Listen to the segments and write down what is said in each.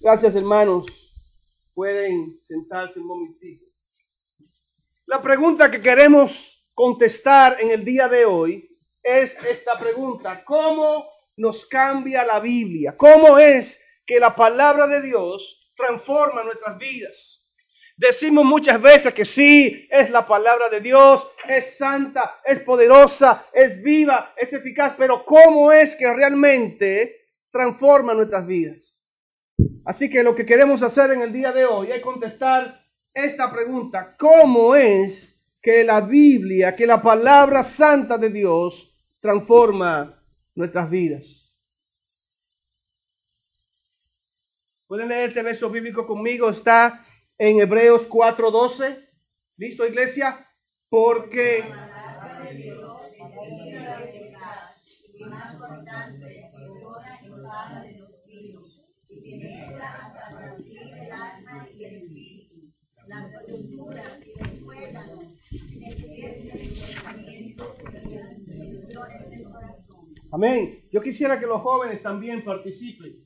Gracias, hermanos. Pueden sentarse un momentito. La pregunta que queremos contestar en el día de hoy es esta pregunta: ¿cómo nos cambia la Biblia? ¿Cómo es que la palabra de Dios transforma nuestras vidas? Decimos muchas veces que sí, es la palabra de Dios, es santa, es poderosa, es viva, es eficaz, pero ¿cómo es que realmente transforma nuestras vidas? Así que lo que queremos hacer en el día de hoy es contestar esta pregunta: ¿cómo es que la Biblia, que la palabra santa de Dios transforma nuestras vidas? ¿Pueden leer este verso bíblico conmigo? Está en Hebreos 4:12. ¿Listo, iglesia? Porque amén. Yo quisiera que los jóvenes también participen.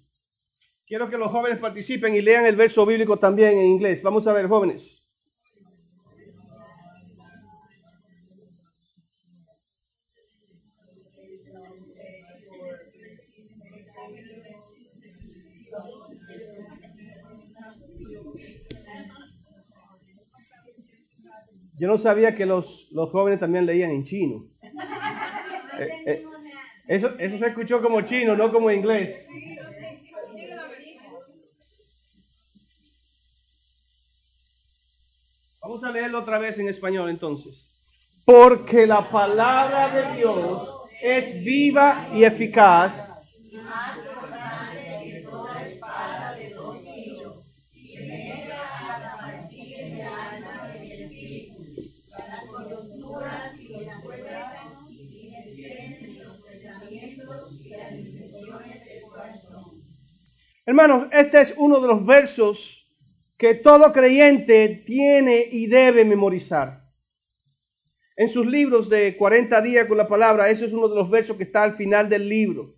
Quiero que los jóvenes participen y lean el verso bíblico también en inglés. Vamos a ver, jóvenes. Yo no sabía que los jóvenes también leían en chino. Eso se escuchó como chino, no como inglés. Vamos a leerlo otra vez en español entonces. Porque la palabra de Dios es viva y eficaz. Hermanos, este es uno de los versos que todo creyente tiene y debe memorizar. En sus libros de 40 días con la palabra, ese es uno de los versos que está al final del libro.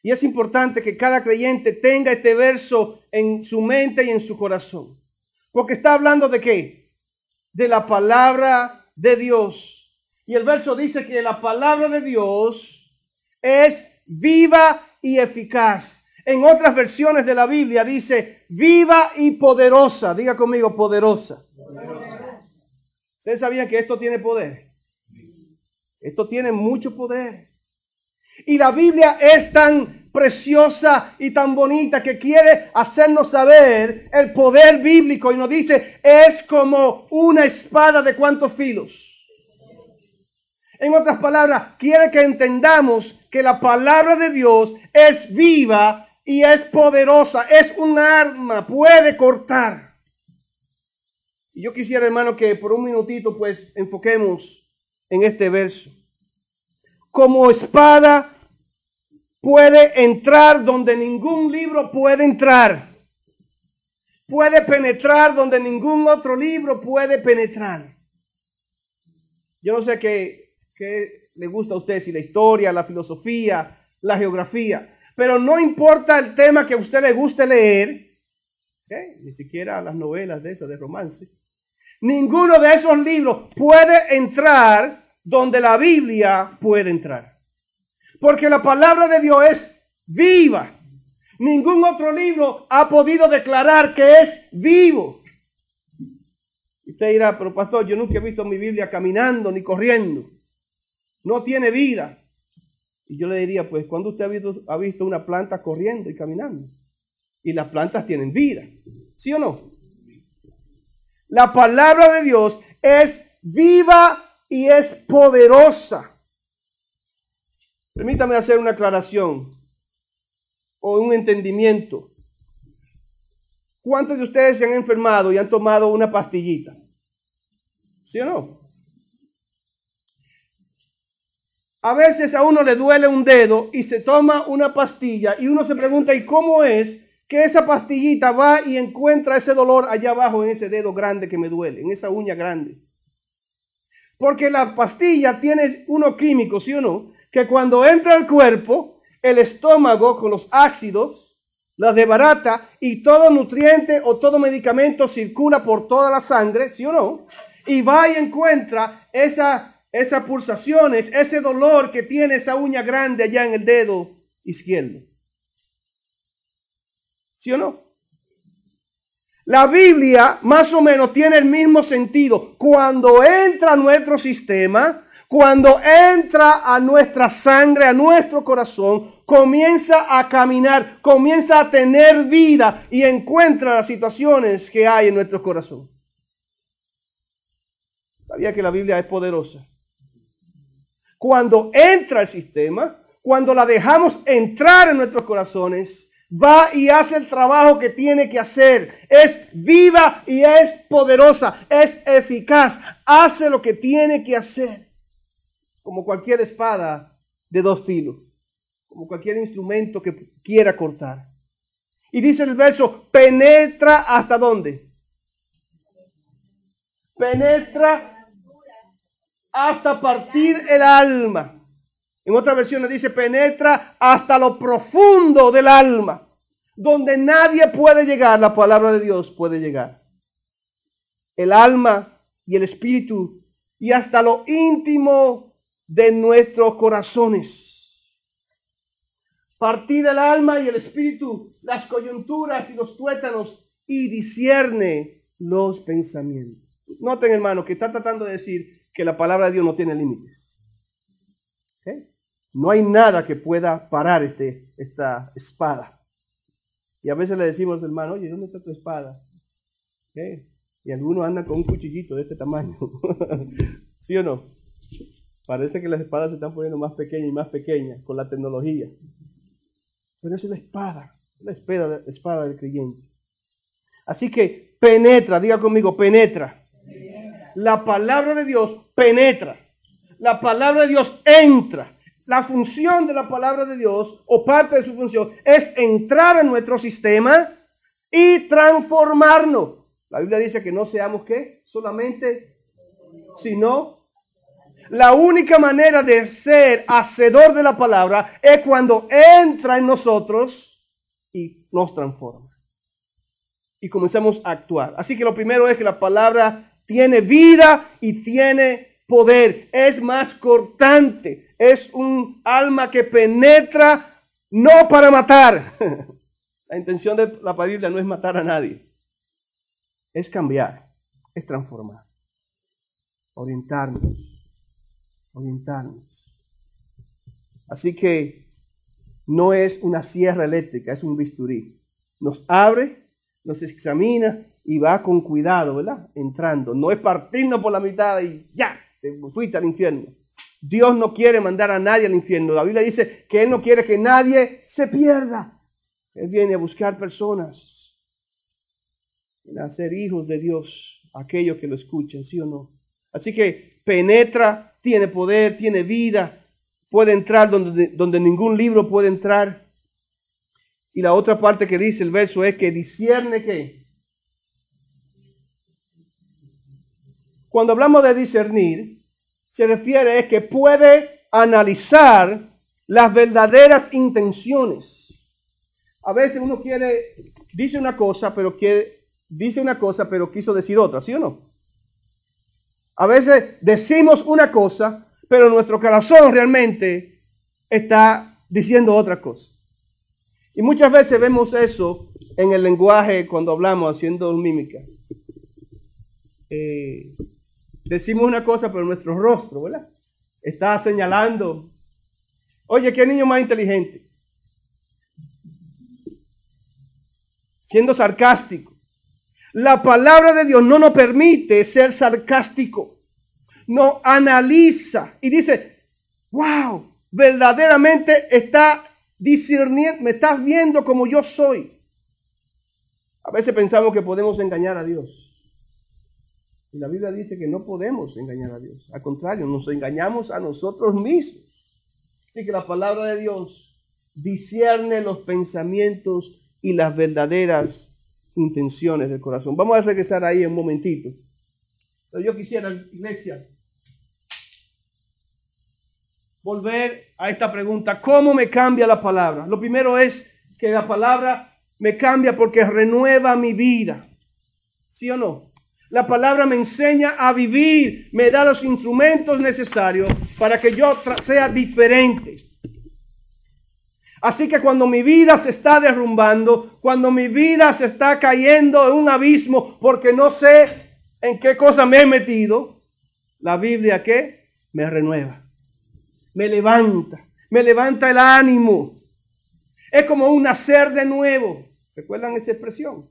Y es importante que cada creyente tenga este verso en su mente y en su corazón. Porque está hablando ¿de qué? De la palabra de Dios. Y el verso dice que la palabra de Dios es viva y eficaz. En otras versiones de la Biblia dice viva y poderosa. Diga conmigo, poderosa. ¿Ustedes sabían que esto tiene poder? Esto tiene mucho poder. Y la Biblia es tan preciosa y tan bonita que quiere hacernos saber el poder bíblico. Y nos dice, es como una espada de ¿cuántos filos? En otras palabras, quiere que entendamos que la palabra de Dios es viva y es poderosa, es un arma, puede cortar. Y yo quisiera, hermano, que por un minutito pues enfoquemos en este verso. Como espada puede entrar donde ningún libro puede entrar. Puede penetrar donde ningún otro libro puede penetrar. Yo no sé qué le gusta a usted, si la historia, la filosofía, la geografía. Pero no importa el tema que a usted le guste leer, ni siquiera las novelas de esas de romance. Ninguno de esos libros puede entrar donde la Biblia puede entrar. Porque la palabra de Dios es viva. Ningún otro libro ha podido declarar que es vivo. Usted dirá, pero pastor, yo nunca he visto mi Biblia caminando ni corriendo. No tiene vida. Y yo le diría, pues, ¿cuándo usted ha visto una planta corriendo y caminando? Y las plantas tienen vida, ¿sí o no? La palabra de Dios es viva y es poderosa. Permítame hacer una aclaración o un entendimiento. ¿Cuántos de ustedes se han enfermado y han tomado una pastillita? ¿Sí o no? A veces a uno le duele un dedo y se toma una pastilla y uno se pregunta, ¿y cómo es que esa pastillita va y encuentra ese dolor allá abajo en ese dedo grande que me duele, en esa uña grande? Porque la pastilla tiene unos químicos, ¿sí o no? Que cuando entra al cuerpo, el estómago con los ácidos las desbarata y todo nutriente o todo medicamento circula por toda la sangre, ¿sí o no? Y va y encuentra esas pulsaciones, ese dolor que tiene esa uña grande allá en el dedo izquierdo. ¿Sí o no? La Biblia más o menos tiene el mismo sentido. Cuando entra a nuestro sistema, cuando entra a nuestra sangre, a nuestro corazón, comienza a caminar, comienza a tener vida y encuentra las situaciones que hay en nuestro corazón. ¿Sabía que la Biblia es poderosa? Cuando entra al sistema, cuando la dejamos entrar en nuestros corazones, va y hace el trabajo que tiene que hacer. Es viva y es poderosa, es eficaz, hace lo que tiene que hacer. Como cualquier espada de dos filos, como cualquier instrumento que quiera cortar. Y dice el verso, penetra ¿hasta dónde? Penetra hasta partir el alma. En otra versión dice, penetra hasta lo profundo del alma. Donde nadie puede llegar, la palabra de Dios puede llegar. El alma y el espíritu y hasta lo íntimo de nuestros corazones. Partir el alma y el espíritu, las coyunturas y los tuétanos y discierne los pensamientos. Noten, hermano, que está tratando de decir que la palabra de Dios no tiene límites. ¿Okay? No hay nada que pueda parar esta espada. Y a veces le decimos, hermano, oye, ¿dónde está tu espada? ¿Okay? Y algunos andan con un cuchillito de este tamaño. ¿Sí o no? Parece que las espadas se están poniendo más pequeñas y más pequeñas con la tecnología. Pero esa es la espada del creyente. Así que penetra, diga conmigo, penetra. La palabra de Dios penetra. La palabra de Dios entra. La función de la palabra de Dios, o parte de su función, es entrar en nuestro sistema y transformarnos. La Biblia dice que no seamos, ¿qué? Solamente, sino... La única manera de ser hacedor de la palabra es cuando entra en nosotros y nos transforma. Y comenzamos a actuar. Así que lo primero es que la palabra tiene vida y tiene poder. Es más cortante. Es un alma que penetra no para matar. La intención de la Biblia no es matar a nadie. Es cambiar. Es transformar. Orientarnos. Así que no es una sierra eléctrica, es un bisturí. Nos abre, nos examina y va con cuidado, ¿verdad? Entrando. No es partirnos por la mitad y ya, te fuiste al infierno. Dios no quiere mandar a nadie al infierno. La Biblia dice que Él no quiere que nadie se pierda. Él viene a buscar personas, a ser hijos de Dios, aquellos que lo escuchen, ¿sí o no? Así que penetra. Tiene poder, tiene vida, puede entrar donde ningún libro puede entrar. Y la otra parte que dice el verso es que discierne ¿qué? Cuando hablamos de discernir, se refiere a que puede analizar las verdaderas intenciones. A veces uno dice una cosa, pero quiso decir otra, ¿sí o no? A veces decimos una cosa, pero nuestro corazón realmente está diciendo otra cosa. Y muchas veces vemos eso en el lenguaje cuando hablamos, haciendo mímica. Decimos una cosa, pero nuestro rostro, ¿verdad? Está señalando. Oye, ¿qué niño más inteligente? Siendo sarcástico. La palabra de Dios no nos permite ser sarcástico. Nos analiza y dice, wow, verdaderamente está discerniendo, me estás viendo como yo soy. A veces pensamos que podemos engañar a Dios. Y la Biblia dice que no podemos engañar a Dios. Al contrario, nos engañamos a nosotros mismos. Así que la palabra de Dios discierne los pensamientos y las verdaderas intenciones del corazón. Vamos a regresar ahí un momentito. Pero yo quisiera, iglesia, volver a esta pregunta. ¿Cómo me cambia la palabra? Lo primero es que la palabra Me cambia porque renueva mi vida. ¿Sí o no? La palabra me enseña a vivir, me da los instrumentos necesarios para que yo sea diferente. Así que cuando mi vida se está derrumbando, cuando mi vida se está cayendo en un abismo porque no sé en qué cosa me he metido, la Biblia, ¿qué? Me renueva, me levanta el ánimo. Es como un nacer de nuevo. ¿Recuerdan esa expresión?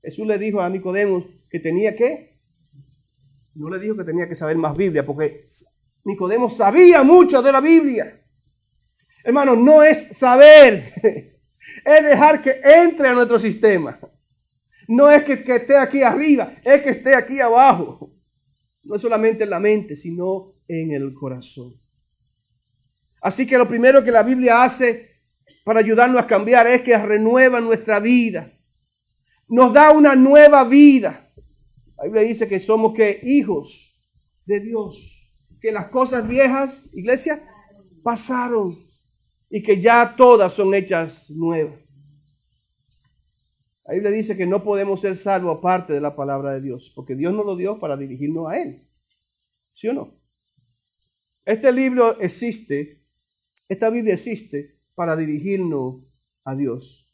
Jesús le dijo a Nicodemo que tenía que, no le dijo que tenía que saber más Biblia, porque Nicodemo sabía mucho de la Biblia. Hermano, no es saber, es dejar que entre a nuestro sistema. No es que esté aquí arriba, es que esté aquí abajo. No es solamente en la mente, sino en el corazón. Así que lo primero que la Biblia hace para ayudarnos a cambiar es que renueva nuestra vida. Nos da una nueva vida. La Biblia dice que somos que hijos de Dios. Que las cosas viejas, iglesia, pasaron. Y que ya todas son hechas nuevas. La Biblia dice que no podemos ser salvos aparte de la palabra de Dios. Porque Dios nos lo dio para dirigirnos a Él. ¿Sí o no? Este libro existe, esta Biblia existe para dirigirnos a Dios.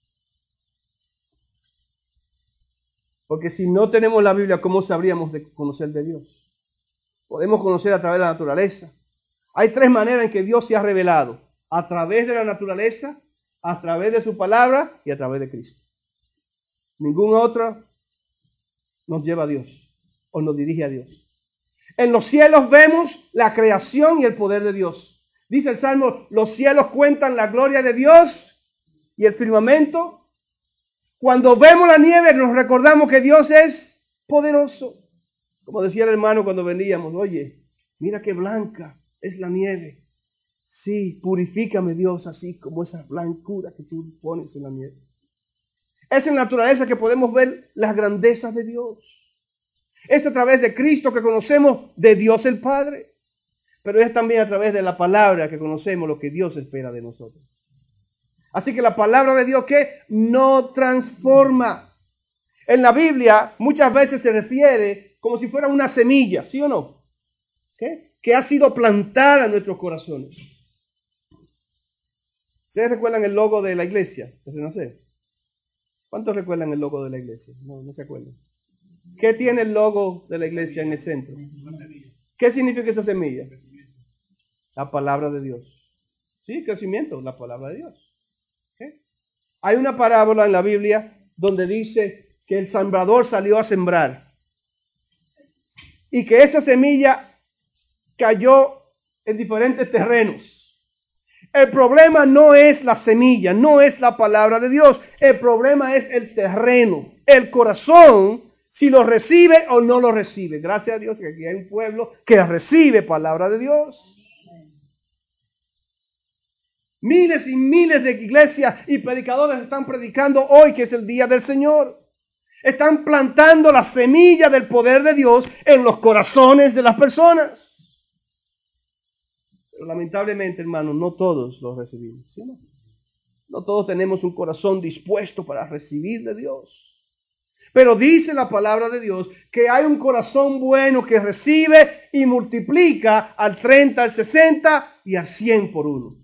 Porque si no tenemos la Biblia, ¿cómo sabríamos de conocer de Dios? Podemos conocer a través de la naturaleza. Hay tres maneras en que Dios se ha revelado. A través de la naturaleza, a través de su palabra y a través de Cristo. Ninguna otra nos lleva a Dios o nos dirige a Dios. En los cielos vemos la creación y el poder de Dios. Dice el Salmo, los cielos cuentan la gloria de Dios y el firmamento. Cuando vemos la nieve nos recordamos que Dios es poderoso. Como decía el hermano cuando veníamos, oye, mira qué blanca es la nieve. Sí, purifícame Dios así como esa blancura que tú pones en la nieve. Es en la naturaleza que podemos ver las grandezas de Dios. Es a través de Cristo que conocemos de Dios el Padre. Pero es también a través de la palabra que conocemos lo que Dios espera de nosotros. Así que la palabra de Dios que no transforma. En la Biblia muchas veces se refiere como si fuera una semilla, ¿sí o no? ¿Qué? Que ha sido plantada en nuestros corazones. ¿Ustedes recuerdan el logo de la iglesia de Renacer? ¿Cuántos recuerdan el logo de la iglesia? No se acuerdan. ¿Qué tiene el logo de la iglesia en el centro? ¿Qué significa esa semilla? La palabra de Dios. Sí, crecimiento, la palabra de Dios. ¿Okay? Hay una parábola en la Biblia donde dice que el sembrador salió a sembrar y que esa semilla cayó en diferentes terrenos. El problema no es la semilla, no es la palabra de Dios. El problema es el terreno, el corazón, si lo recibe o no lo recibe. Gracias a Dios que aquí hay un pueblo que recibe palabra de Dios. Miles y miles de iglesias y predicadores están predicando hoy que es el día del Señor. Están plantando la semilla del poder de Dios en los corazones de las personas. Pero lamentablemente, hermanos, no todos los recibimos. ¿Sí, no? No todos tenemos un corazón dispuesto para recibir de Dios. Pero dice la palabra de Dios que hay un corazón bueno que recibe y multiplica al 30, al 60 y al 100 por uno.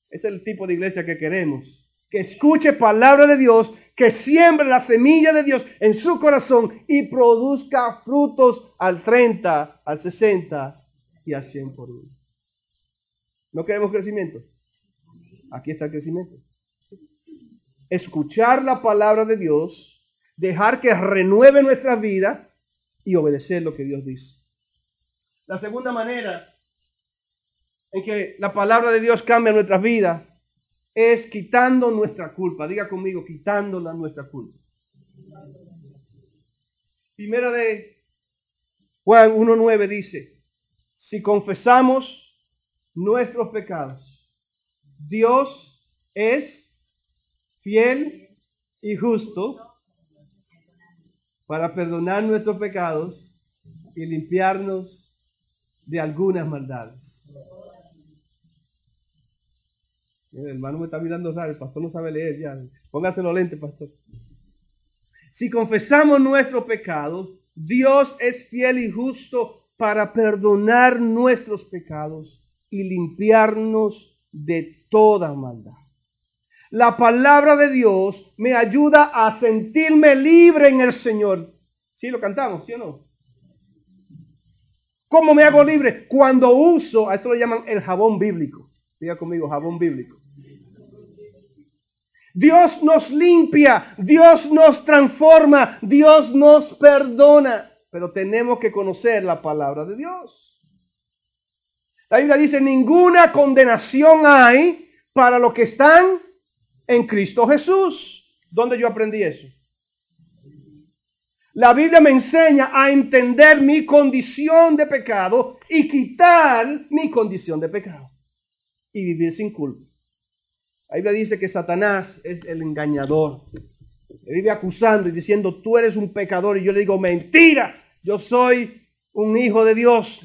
Ese es el tipo de iglesia que queremos. Que escuche palabra de Dios, que siembre la semilla de Dios en su corazón y produzca frutos al 30, al 60 y al 100 por uno. ¿No queremos crecimiento? Aquí está el crecimiento. Escuchar la palabra de Dios, dejar que renueve nuestra vida y obedecer lo que Dios dice. La segunda manera en que la palabra de Dios cambia nuestras vidas es quitando nuestra culpa. Diga conmigo, quitando nuestra culpa. Primera de Juan 1:9 dice, si confesamos nuestros pecados, Dios es fiel y justo para perdonar nuestros pecados y limpiarnos de algunas maldades. El hermano me está mirando raro, el pastor no sabe leer ya. Póngase los lentes, pastor. Si confesamos nuestros pecados, Dios es fiel y justo para perdonar nuestros pecados y limpiarnos de toda maldad. La palabra de Dios me ayuda a sentirme libre en el Señor. ¿Sí lo cantamos, sí o no? ¿Cómo me hago libre? Cuando uso, a eso lo llaman el jabón bíblico. Diga conmigo, jabón bíblico. Dios nos limpia, Dios nos transforma, Dios nos perdona. Pero tenemos que conocer la palabra de Dios. La Biblia dice, ninguna condenación hay para los que están en Cristo Jesús. ¿Dónde yo aprendí eso? La Biblia me enseña a entender mi condición de pecado y quitar mi condición de pecado y vivir sin culpa. La Biblia dice que Satanás es el engañador. Me vive acusando y diciendo, tú eres un pecador. Y yo le digo, mentira, yo soy un hijo de Dios,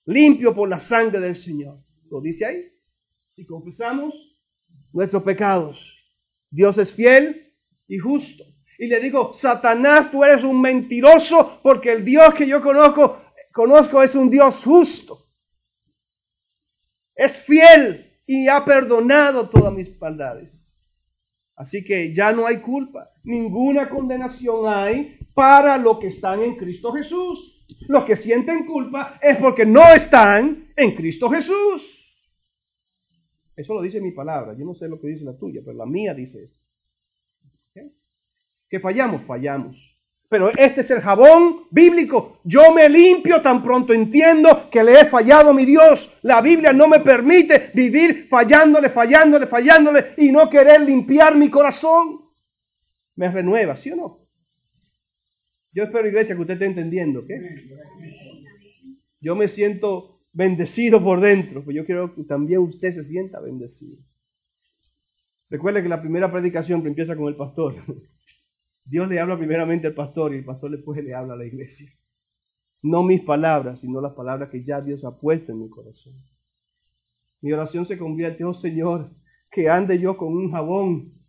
limpio por la sangre del Señor. Lo dice ahí. Si confesamos nuestros pecados, Dios es fiel y justo. Y le digo, Satanás, tú eres un mentiroso porque el Dios que yo conozco es un Dios justo. Es fiel y ha perdonado todas mis maldades. Así que ya no hay culpa. Ninguna condenación hay para los que están en Cristo Jesús. Los que sienten culpa es porque no están en Cristo Jesús. Eso lo dice mi palabra. Yo no sé lo que dice la tuya, pero la mía dice esto. Que fallamos. Pero este es el jabón bíblico. Yo me limpio tan pronto entiendo que le he fallado a mi Dios. La Biblia no me permite vivir fallándole y no querer limpiar mi corazón. Me renueva, ¿sí o no? Yo espero, iglesia, que usted esté entendiendo, ¿ok? Yo me siento bendecido por dentro, pues yo quiero que también usted se sienta bendecido. Recuerde que la primera predicación empieza con el pastor. Dios le habla primeramente al pastor y el pastor después le habla a la iglesia. No mis palabras, sino las palabras que ya Dios ha puesto en mi corazón. Mi oración se convierte, oh Señor, que ande yo con un jabón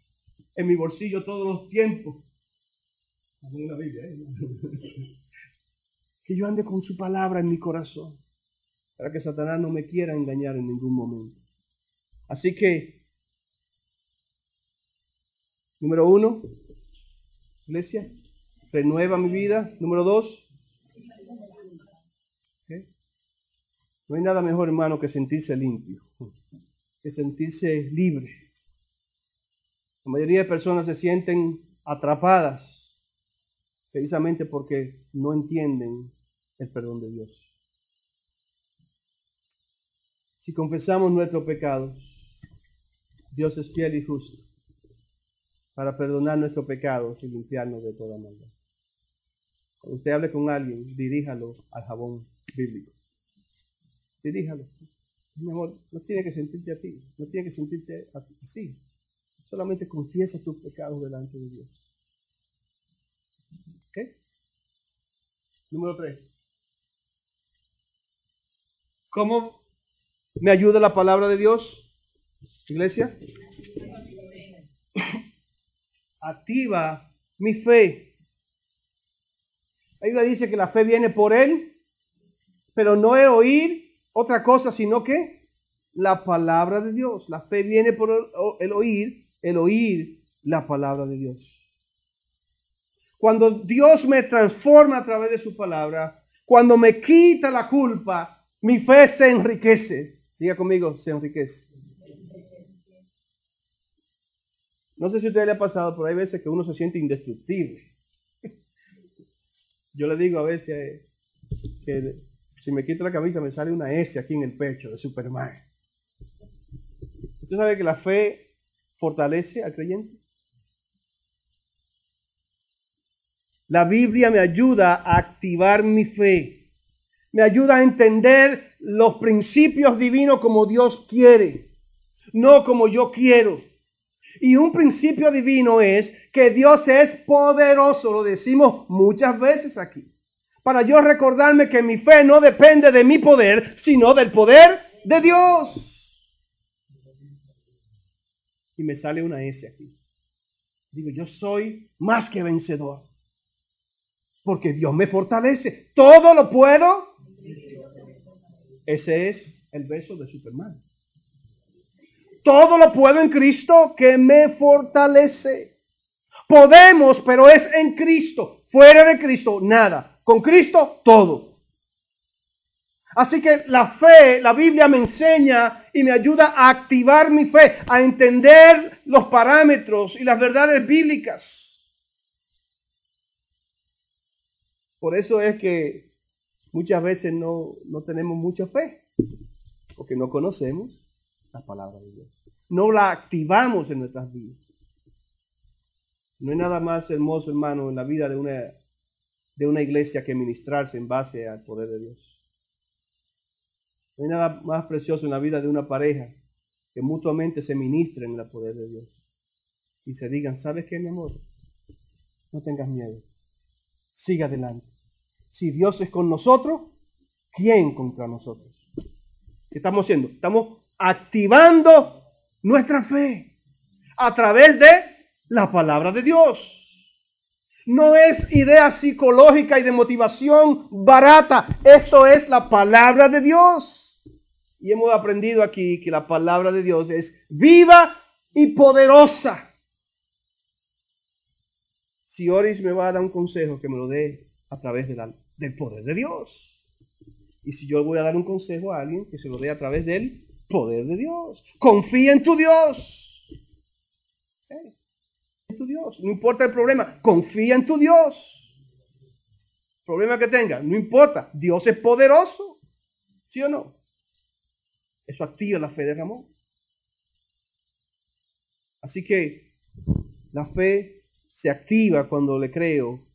en mi bolsillo todos los tiempos. Una Biblia, que yo ande con su palabra en mi corazón, para que Satanás no me quiera engañar en ningún momento. Así que, número 1, iglesia, renueva mi vida. Número 2, ¿okay? No hay nada mejor, hermano, que sentirse limpio, que sentirse libre. La mayoría de personas se sienten atrapadas precisamente porque no entienden el perdón de Dios. Si confesamos nuestros pecados, Dios es fiel y justo para perdonar nuestros pecados y limpiarnos de toda maldad. Cuando usted hable con alguien, diríjalo al jabón bíblico. Diríjalo. Mi amor, no tiene que sentirte a ti, no tiene que sentirse así. Solamente confiesa tus pecados delante de Dios. ¿Ok? Número 3. ¿Cómo me ayuda la palabra de Dios, iglesia? Activa mi fe. La Biblia dice que la fe viene por él, pero no es oír otra cosa, sino que la palabra de Dios. La fe viene por el oír la palabra de Dios. Cuando Dios me transforma a través de su palabra, cuando me quita la culpa, mi fe se enriquece. Diga conmigo, se enriquece. No sé si a usted le ha pasado, pero hay veces que uno se siente indestructible. Yo le digo a veces que si me quito la camisa me sale una S aquí en el pecho de Superman. ¿Usted sabe que la fe fortalece al creyente? La Biblia me ayuda a activar mi fe. Me ayuda a entender los principios divinos como Dios quiere, no como yo quiero. Y un principio divino es que Dios es poderoso, lo decimos muchas veces aquí. Para yo recordarme que mi fe no depende de mi poder, sino del poder de Dios. Y me sale una S aquí. Digo, yo soy más que vencedor. Porque Dios me fortalece. Todo lo puedo. Ese es el verso de Superman. Todo lo puedo en Cristo que me fortalece. Podemos, pero es en Cristo. Fuera de Cristo, nada. Con Cristo, todo. Así que la fe, la Biblia me enseña y me ayuda a activar mi fe, a entender los parámetros y las verdades bíblicas. Por eso es que muchas veces no tenemos mucha fe, porque no conocemos la palabra de Dios. No la activamos en nuestras vidas. No hay nada más hermoso, hermano, en la vida de una iglesia que ministrarse en base al poder de Dios. No hay nada más precioso en la vida de una pareja que mutuamente se ministren en el poder de Dios. Y se digan, ¿sabes qué, mi amor? No tengas miedo. Siga adelante. Si Dios es con nosotros, ¿quién contra nosotros? ¿Qué estamos haciendo? Estamos activando nuestra fe a través de la palabra de Dios. No es idea psicológica y de motivación barata. Esto es la palabra de Dios. Y hemos aprendido aquí que la palabra de Dios es viva y poderosa. Si Oris me va a dar un consejo, que me lo dé a través del poder de Dios. Y si yo voy a dar un consejo a alguien, que se lo dé a través del poder de Dios. Confía en tu Dios. En tu Dios. No importa el problema, confía en tu Dios. Problema que tenga, no importa. Dios es poderoso. ¿Sí o no? Eso activa la fe de Ramón. Así que la fe se activa cuando le creo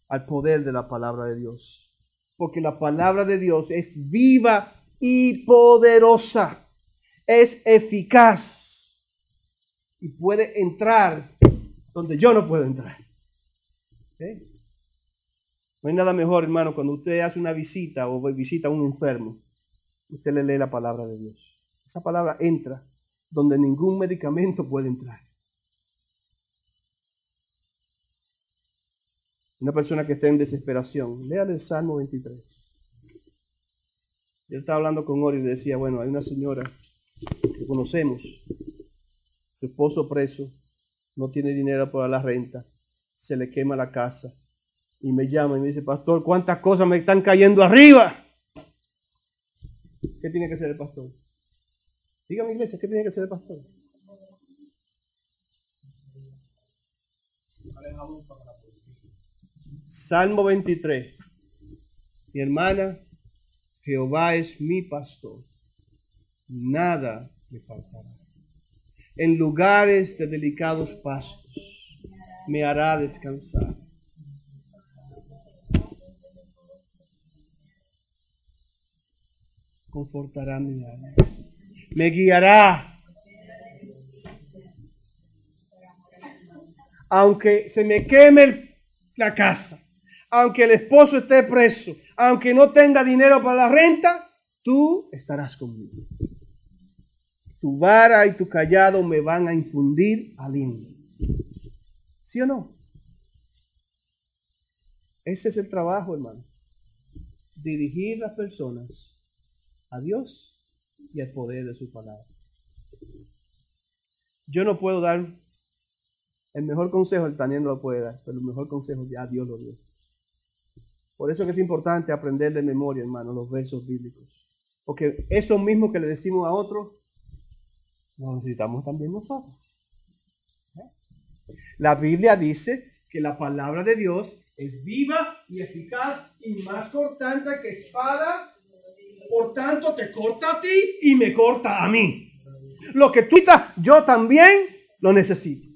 al poder de la palabra de Dios. Porque la palabra de Dios es viva y poderosa. Es eficaz. Y puede entrar donde yo no puedo entrar. ¿Okay? No hay nada mejor, hermano, cuando usted hace una visita o visita a un enfermo. Usted le lee la palabra de Dios. Esa palabra entra donde ningún medicamento puede entrar. Una persona que esté en desesperación, léale el Salmo 23. Yo estaba hablando con Ori y le decía, bueno, hay una señora que conocemos, su esposo preso, no tiene dinero para la renta, se le quema la casa y me llama y me dice, pastor, ¿cuántas cosas me están cayendo arriba? ¿Qué tiene que hacer el pastor? Dígame, iglesia, ¿qué tiene que hacer el pastor? Salmo 23. Mi hermana, Jehová es mi pastor, nada me faltará. En lugares de delicados pastos me hará descansar. Confortará mi alma. Me guiará. Aunque se me queme la casa, aunque el esposo esté preso, aunque no tenga dinero para la renta, tú estarás conmigo. Tu vara y tu callado me van a infundir aliento. ¿Sí o no? Ese es el trabajo, hermano. Dirigir las personas a Dios y al poder de su palabra. Yo no puedo dar el mejor consejo, el Daniel no lo puede dar, pero el mejor consejo ya Dios lo dio. Por eso que es importante aprender de memoria, hermano, los versos bíblicos. Porque eso mismo que le decimos a otros, lo necesitamos también nosotros. La Biblia dice que la palabra de Dios es viva y eficaz y más cortante que espada. Por tanto, te corta a ti y me corta a mí. Lo que tú necesitas, yo también lo necesito.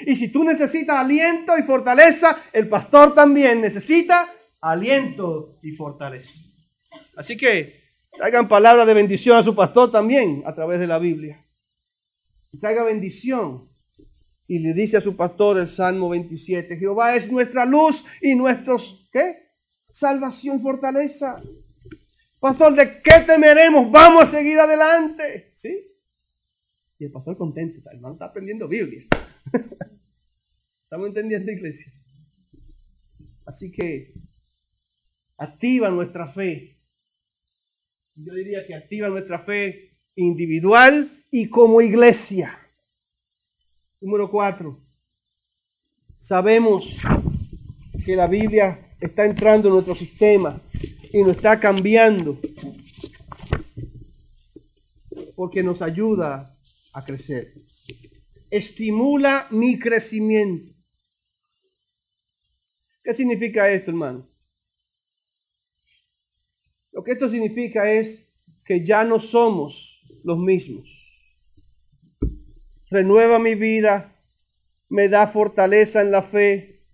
Y si tú necesitas aliento y fortaleza, el pastor también necesita aliento y fortaleza. Así que traigan palabras de bendición a su pastor también a través de la Biblia. Traiga bendición. Y le dice a su pastor el Salmo 27, Jehová es nuestra luz y nuestros, ¿qué? Salvación y fortaleza. Pastor, ¿de qué temeremos? Vamos a seguir adelante. ¿Sí? Y el pastor contento, el hermano está aprendiendo Biblia. ¿Estamos entendiendo, iglesia? Así que activa nuestra fe. Yo diría que activa nuestra fe individual y como iglesia. Número 4. Sabemos que la Biblia está entrando en nuestro sistema y nos está cambiando porque nos ayuda a crecer. Estimula mi crecimiento. ¿Qué significa esto, hermano? Lo que esto significa es que ya no somos los mismos. Renueva mi vida, me da fortaleza en la fe,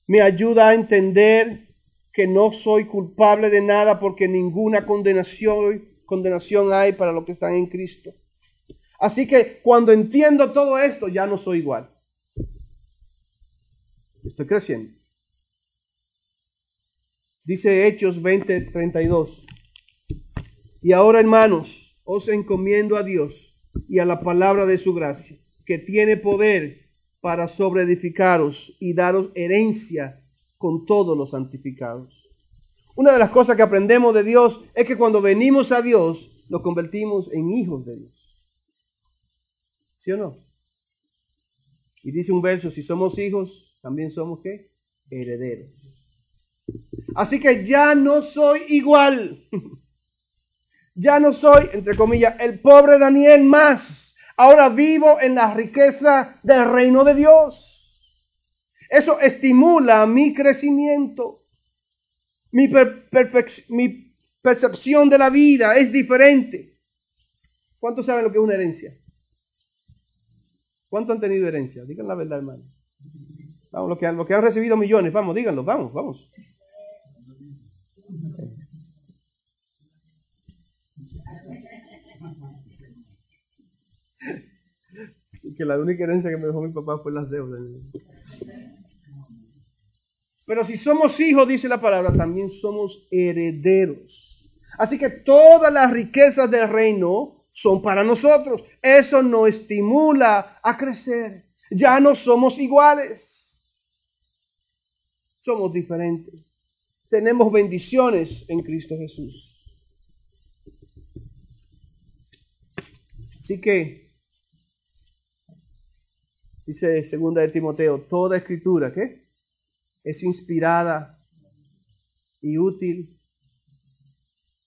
me ayuda a entender que no soy culpable de nada porque ninguna condenación hay para los que están en Cristo. Así que cuando entiendo todo esto, ya no soy igual. Estoy creciendo. Dice Hechos 20:32. Y ahora, hermanos, os encomiendo a Dios y a la palabra de su gracia, que tiene poder para sobreedificaros y daros herencia con todos los santificados. Una de las cosas que aprendemos de Dios es que cuando venimos a Dios, nos convertimos en hijos de Dios. ¿Sí o no? Y dice un verso, si somos hijos, también somos ¿qué? Herederos. Así que ya no soy igual. Ya no soy, entre comillas, el pobre Daniel más. Ahora vivo en la riqueza del reino de Dios. Eso estimula mi crecimiento. Mi percepción de la vida es diferente. ¿Cuántos saben lo que es una herencia? ¿Cuántos han tenido herencia? Digan la verdad, hermano. Vamos, los que han recibido millones, vamos, díganlo, vamos. Que la única herencia que me dejó mi papá fue las deudas. Pero si somos hijos, dice la palabra, también somos herederos. Así que todas las riquezas del reino son para nosotros. Eso nos estimula a crecer. Ya no somos iguales. Somos diferentes. Tenemos bendiciones en Cristo Jesús. Así que dice 2 de Timoteo, toda escritura, ¿qué? Es inspirada y útil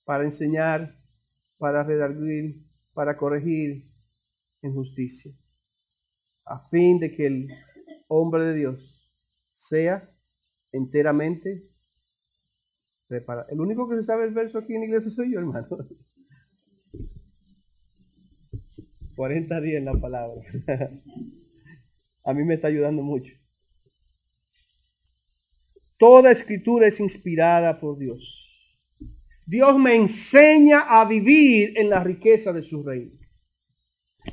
para enseñar, para redarguir, para corregir en justicia, a fin de que el hombre de Dios sea enteramente preparado. El único que se sabe el verso aquí en la iglesia soy yo, hermano. 40 días en la palabra. A mí me está ayudando mucho. Toda escritura es inspirada por Dios. Dios me enseña a vivir en la riqueza de su reino.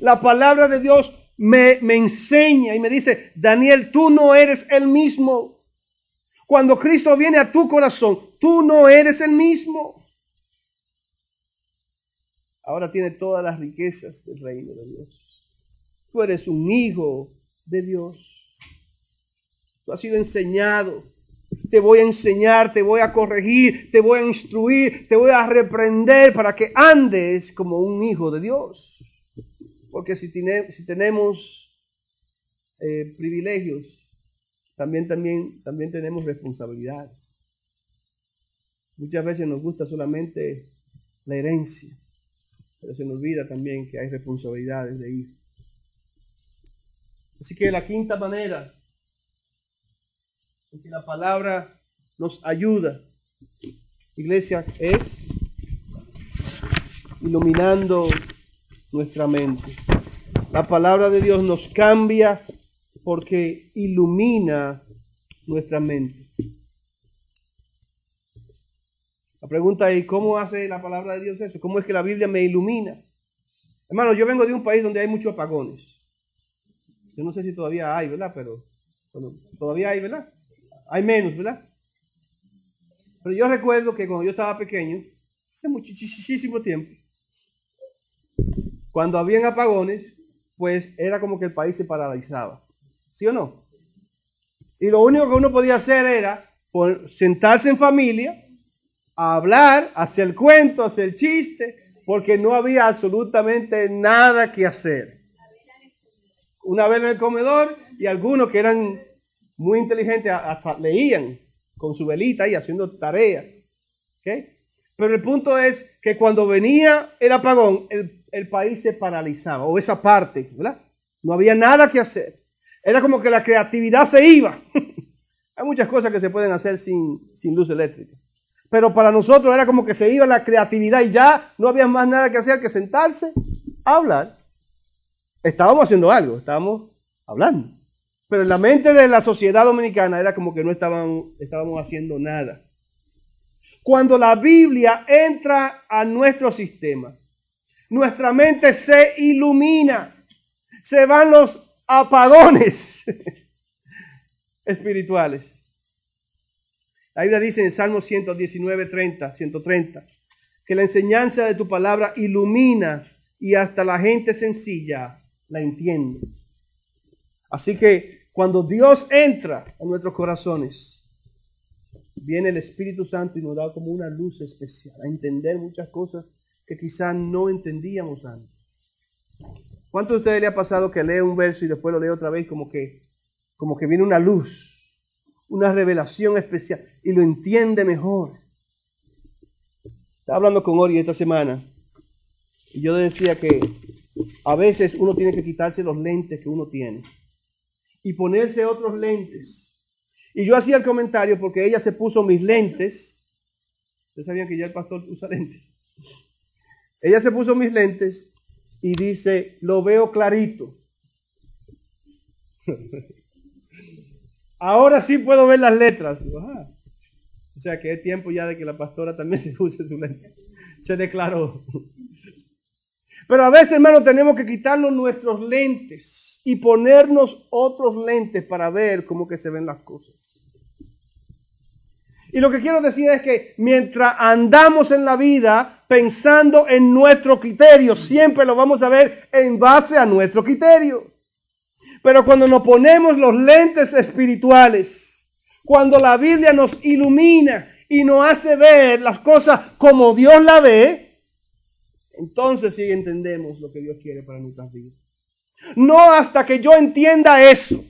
La palabra de Dios me enseña y me dice, Daniel, tú no eres el mismo. Cuando Cristo viene a tu corazón, tú no eres el mismo. Ahora tiene todas las riquezas del reino de Dios. Tú eres un hijo de Dios. Tú has sido enseñado. Te voy a enseñar, te voy a corregir, te voy a instruir, te voy a reprender para que andes como un hijo de Dios. Porque si tenemos privilegios, también tenemos responsabilidades. Muchas veces nos gusta solamente la herencia, pero se nos olvida también que hay responsabilidades de hijo. Así que la quinta manera en que la palabra nos ayuda, iglesia, es iluminando nuestra mente. La palabra de Dios nos cambia porque ilumina nuestra mente. La pregunta es, ¿cómo hace la palabra de Dios eso? ¿Cómo es que la Biblia me ilumina? Hermano, yo vengo de un país donde hay muchos apagones. Yo no sé si todavía hay, ¿verdad? Pero bueno, todavía hay, ¿verdad? Hay menos, ¿verdad? Pero yo recuerdo que cuando yo estaba pequeño, hace muchísimo tiempo, cuando habían apagones, pues era como que el país se paralizaba. ¿Sí o no? Y lo único que uno podía hacer era sentarse en familia, a hablar, hacer el cuento, hacer el chiste, porque no había absolutamente nada que hacer. Una vez en el comedor, y algunos que eran muy inteligentes hasta leían con su velita y haciendo tareas. ¿Okay? Pero el punto es que cuando venía el apagón, el país se paralizaba, o esa parte, ¿verdad? No había nada que hacer. Era como que la creatividad se iba. Hay muchas cosas que se pueden hacer sin luz eléctrica. Pero para nosotros era como que se iba la creatividad y ya no había más nada que hacer que sentarse a hablar. Estábamos haciendo algo, estábamos hablando. Pero en la mente de la sociedad dominicana era como que no estábamos haciendo nada. Cuando la Biblia entra a nuestro sistema, nuestra mente se ilumina. Se van los apagones espirituales. La Biblia dice en Salmo 119:130, que la enseñanza de tu palabra ilumina y hasta la gente sencilla la entiende. Así que cuando Dios entra a nuestros corazones, viene el Espíritu Santo y nos da como una luz especial a entender muchas cosas que quizás no entendíamos antes. ¿Cuántos de ustedes le ha pasado que lee un verso y después lo lee otra vez como que viene una luz, una revelación especial y lo entiende mejor? Estaba hablando con Ori esta semana y yo decía que a veces uno tiene que quitarse los lentes que uno tiene y ponerse otros lentes. Y yo hacía el comentario porque ella se puso mis lentes. ¿Ustedes sabían que ya el pastor usa lentes? Ella se puso mis lentes y dice, lo veo clarito. Ahora sí puedo ver las letras. Ajá. O sea que es tiempo ya de que la pastora también se use su lente. Se declaró. Pero a veces, hermano, tenemos que quitarnos nuestros lentes y ponernos otros lentes para ver cómo que se ven las cosas. Y lo que quiero decir es que mientras andamos en la vida pensando en nuestro criterio, siempre lo vamos a ver en base a nuestro criterio. Pero cuando nos ponemos los lentes espirituales, cuando la Biblia nos ilumina y nos hace ver las cosas como Dios la ve, entonces sí entendemos lo que Dios quiere para nuestras vidas. No hasta que yo entienda eso,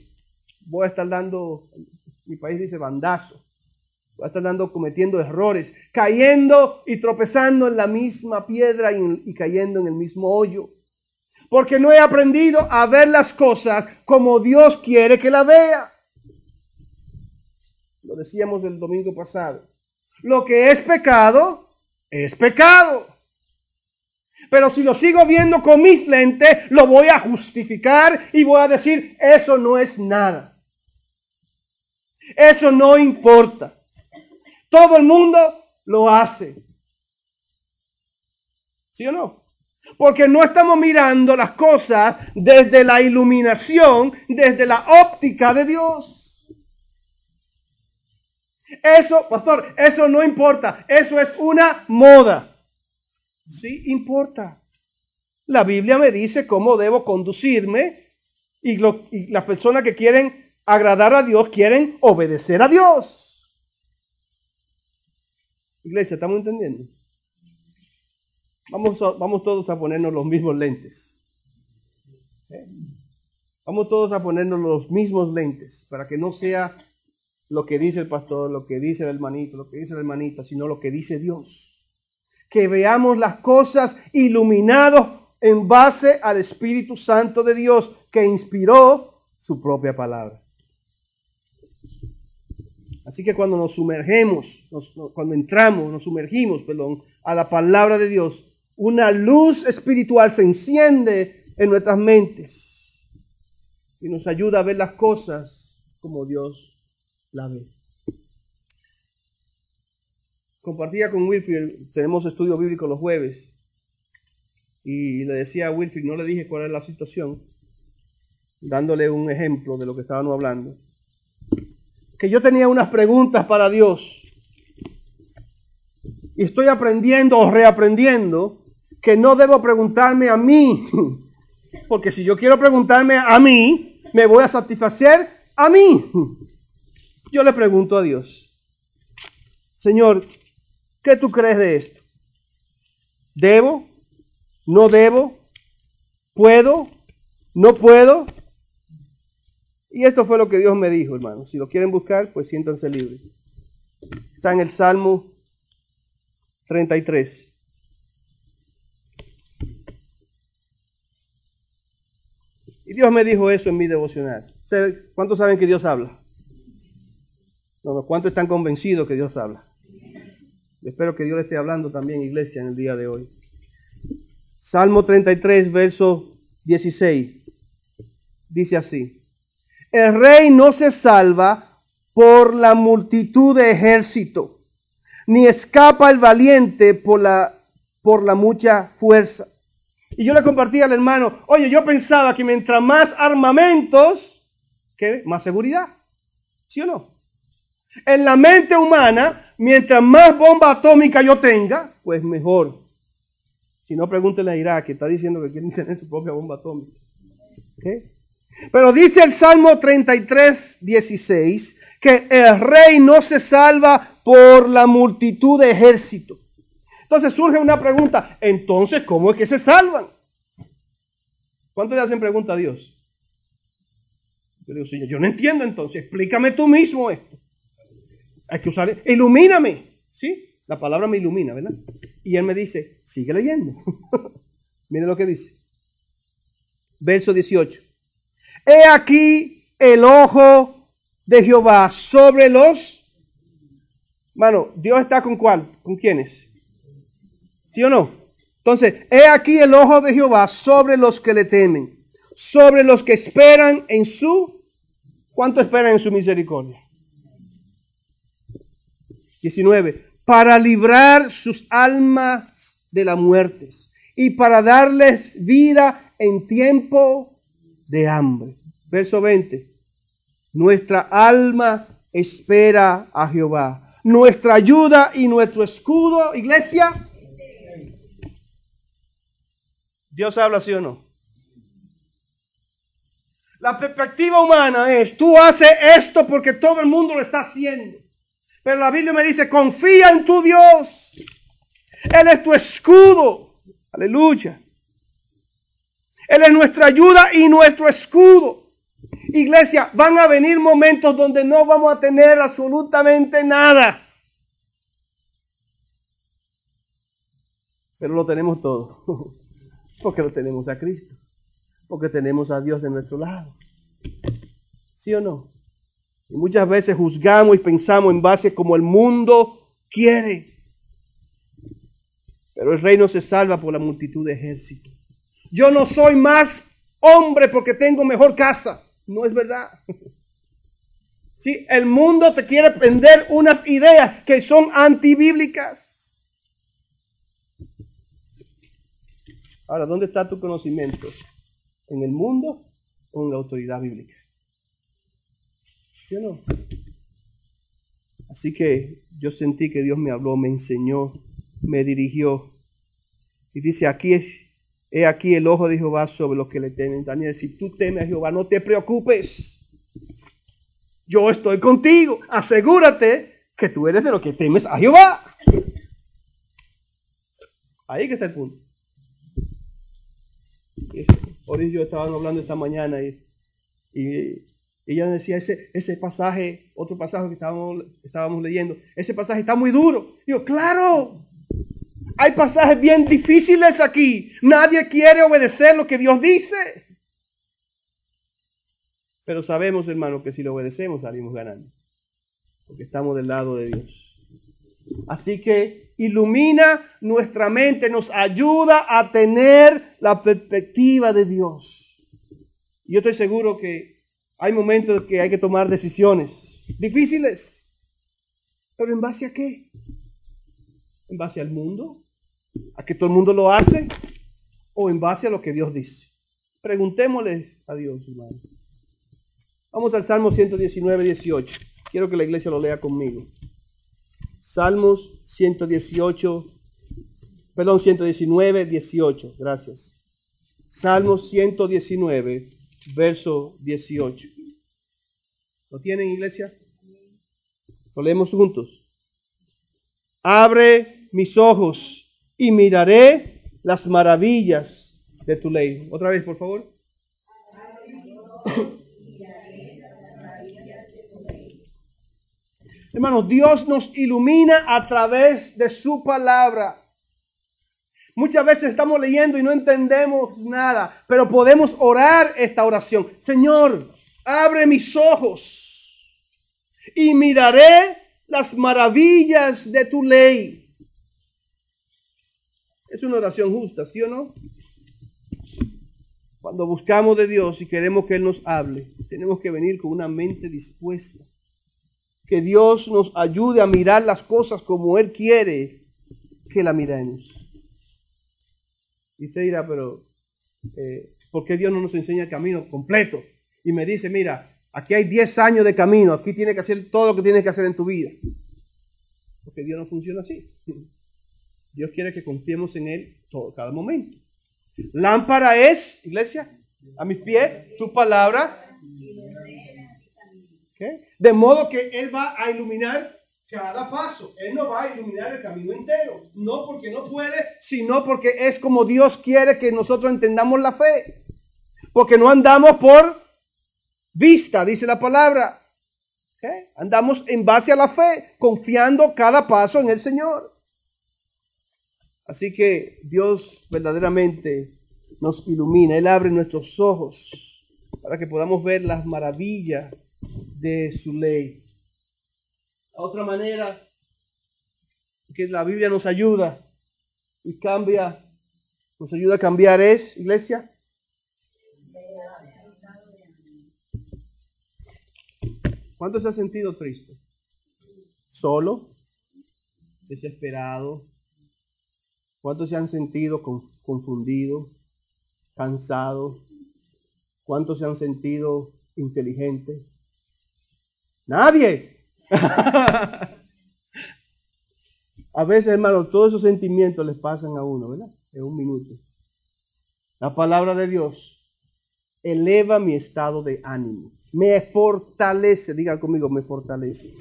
voy a estar dando, mi país dice bandazo. Va a estar cometiendo errores, cayendo y tropezando en la misma piedra y cayendo en el mismo hoyo. Porque no he aprendido a ver las cosas como Dios quiere que la vea. Lo decíamos el domingo pasado. Lo que es pecado, es pecado. Pero si lo sigo viendo con mis lentes, lo voy a justificar y voy a decir, eso no es nada. Eso no importa. Todo el mundo lo hace. ¿Sí o no? Porque no estamos mirando las cosas desde la iluminación, desde la óptica de Dios. Eso, pastor, eso no importa. Eso es una moda. Sí importa. La Biblia me dice cómo debo conducirme y las personas que quieren agradar a Dios quieren obedecer a Dios. Iglesia, ¿estamos entendiendo? Vamos todos a ponernos los mismos lentes. Vamos todos a ponernos los mismos lentes para que no sea lo que dice el pastor, lo que dice el hermanito, lo que dice la hermanita, sino lo que dice Dios. Que veamos las cosas iluminados en base al Espíritu Santo de Dios que inspiró su propia palabra. Así que cuando nos sumergimos a la palabra de Dios, una luz espiritual se enciende en nuestras mentes y nos ayuda a ver las cosas como Dios las ve. Compartía con Wilfrid, tenemos estudio bíblico los jueves, y le decía a Wilfrid, no le dije cuál era la situación, dándole un ejemplo de lo que estábamos hablando, que yo tenía unas preguntas para Dios y estoy aprendiendo o reaprendiendo que no debo preguntarme a mí, porque si yo quiero preguntarme a mí, me voy a satisfacer a mí. Yo le pregunto a Dios, Señor, ¿qué tú crees de esto? ¿Debo? ¿No debo? ¿Puedo? ¿No puedo? Y esto fue lo que Dios me dijo, hermano. Si lo quieren buscar, pues siéntanse libres. Está en el Salmo 33. Y Dios me dijo eso en mi devocional. ¿Cuántos saben que Dios habla? No, ¿cuántos están convencidos que Dios habla? Yo espero que Dios le esté hablando también, iglesia, en el día de hoy. Salmo 33, verso 16. Dice así: el rey no se salva por la multitud de ejército, ni escapa el valiente por la mucha fuerza. Y yo le compartí al hermano, oye, yo pensaba que mientras más armamentos, ¿qué? Más seguridad. ¿Sí o no? En la mente humana, mientras más bomba atómica yo tenga, pues mejor. Si no, pregúntele a Irak, que está diciendo que quieren tener su propia bomba atómica. ¿Okay? Pero dice el Salmo 33, 16, que el rey no se salva por la multitud de ejército. Entonces surge una pregunta, entonces, ¿cómo es que se salvan? ¿Cuánto le hacen pregunta a Dios? Yo digo, Señor, yo no entiendo entonces, explícame tú mismo esto. Hay que usar, ilumíname, ¿sí? La palabra me ilumina, ¿verdad? Y él me dice, sigue leyendo. Mire lo que dice. Verso 18. He aquí el ojo de Jehová sobre los... Mano, Dios está con ¿cuál? ¿Con quiénes? ¿Sí o no? Entonces, he aquí el ojo de Jehová sobre los que le temen, sobre los que esperan en su... ¿Cuánto esperan en su misericordia? 19. Para librar sus almas de la muerte y para darles vida en tiempo de hambre. Verso 20. Nuestra alma espera a Jehová, nuestra ayuda y nuestro escudo. Iglesia, ¿Dios habla sí o no? La perspectiva humana es, tú haces esto porque todo el mundo lo está haciendo. Pero la Biblia me dice, confía en tu Dios. Él es tu escudo. Aleluya. Él es nuestra ayuda y nuestro escudo. Iglesia, van a venir momentos donde no vamos a tener absolutamente nada. Pero lo tenemos todo. Porque lo tenemos a Cristo. Porque tenemos a Dios de nuestro lado. ¿Sí o no? Y muchas veces juzgamos y pensamos en base como el mundo quiere. Pero el rey no se salva por la multitud de ejércitos. Yo no soy más hombre porque tengo mejor casa. No es verdad. Sí, el mundo te quiere vender unas ideas que son antibíblicas. Ahora, ¿dónde está tu conocimiento? ¿En el mundo o en la autoridad bíblica? ¿Sí o no? Así que yo sentí que Dios me habló, me enseñó, me dirigió. Y dice, he aquí el ojo de Jehová sobre los que le temen. Daniel, si tú temes a Jehová, no te preocupes. Yo estoy contigo. Asegúrate que tú eres de los que temes a Jehová. Ahí que está el punto. Ori y yo estaban hablando esta mañana y ella decía, ese pasaje, otro pasaje que estábamos leyendo, ese pasaje está muy duro. Digo, claro, hay pasajes bien difíciles aquí. Nadie quiere obedecer lo que Dios dice. Pero sabemos, hermano, que si lo obedecemos salimos ganando. Porque estamos del lado de Dios. Así que ilumina nuestra mente, nos ayuda a tener la perspectiva de Dios. Yo estoy seguro que hay momentos en que hay que tomar decisiones difíciles. ¿Pero en base a qué? ¿En base al mundo? ¿A que todo el mundo lo hace? ¿O en base a lo que Dios dice? Preguntémosles a Dios, hermano. Vamos al Salmo 119, 18. Quiero que la iglesia lo lea conmigo. Salmos 119, 18. Gracias. Salmos 119, verso 18. ¿Lo tienen, iglesia? Lo leemos juntos. Abre mis ojos y miraré las maravillas de tu ley. Otra vez, por favor. Hermanos, Dios nos ilumina a través de su palabra. Muchas veces estamos leyendo y no entendemos nada, pero podemos orar esta oración. Señor, abre mis ojos y miraré las maravillas de tu ley. Es una oración justa, ¿sí o no? Cuando buscamos de Dios y queremos que Él nos hable, tenemos que venir con una mente dispuesta. Que Dios nos ayude a mirar las cosas como Él quiere que la miremos. Y usted dirá, pero ¿por qué Dios no nos enseña el camino completo? Y me dice, mira, aquí hay 10 años de camino, aquí tienes que hacer todo lo que tienes que hacer en tu vida. Porque Dios no funciona así. Dios quiere que confiemos en Él todo, cada momento. Lámpara es, iglesia, a mis pies, tu palabra. ¿Okay? De modo que Él va a iluminar cada paso. Él no va a iluminar el camino entero. No porque no puede, sino porque es como Dios quiere que nosotros entendamos la fe. Porque no andamos por vista, dice la palabra. ¿Okay? Andamos en base a la fe, confiando cada paso en el Señor. Así que Dios verdaderamente nos ilumina. Él abre nuestros ojos para que podamos ver las maravillas de su ley. Otra manera que la Biblia nos ayuda y cambia, nos ayuda a cambiar es, iglesia, ¿cuánto se ha sentido triste? ¿Solo? ¿Desesperado? ¿Cuántos se han sentido confundidos? ¿Cansados? ¿Cuántos se han sentido inteligentes? Nadie. A veces, hermano, todos esos sentimientos les pasan a uno, ¿verdad? En un minuto. La palabra de Dios eleva mi estado de ánimo. Me fortalece. Diga conmigo, me fortalece.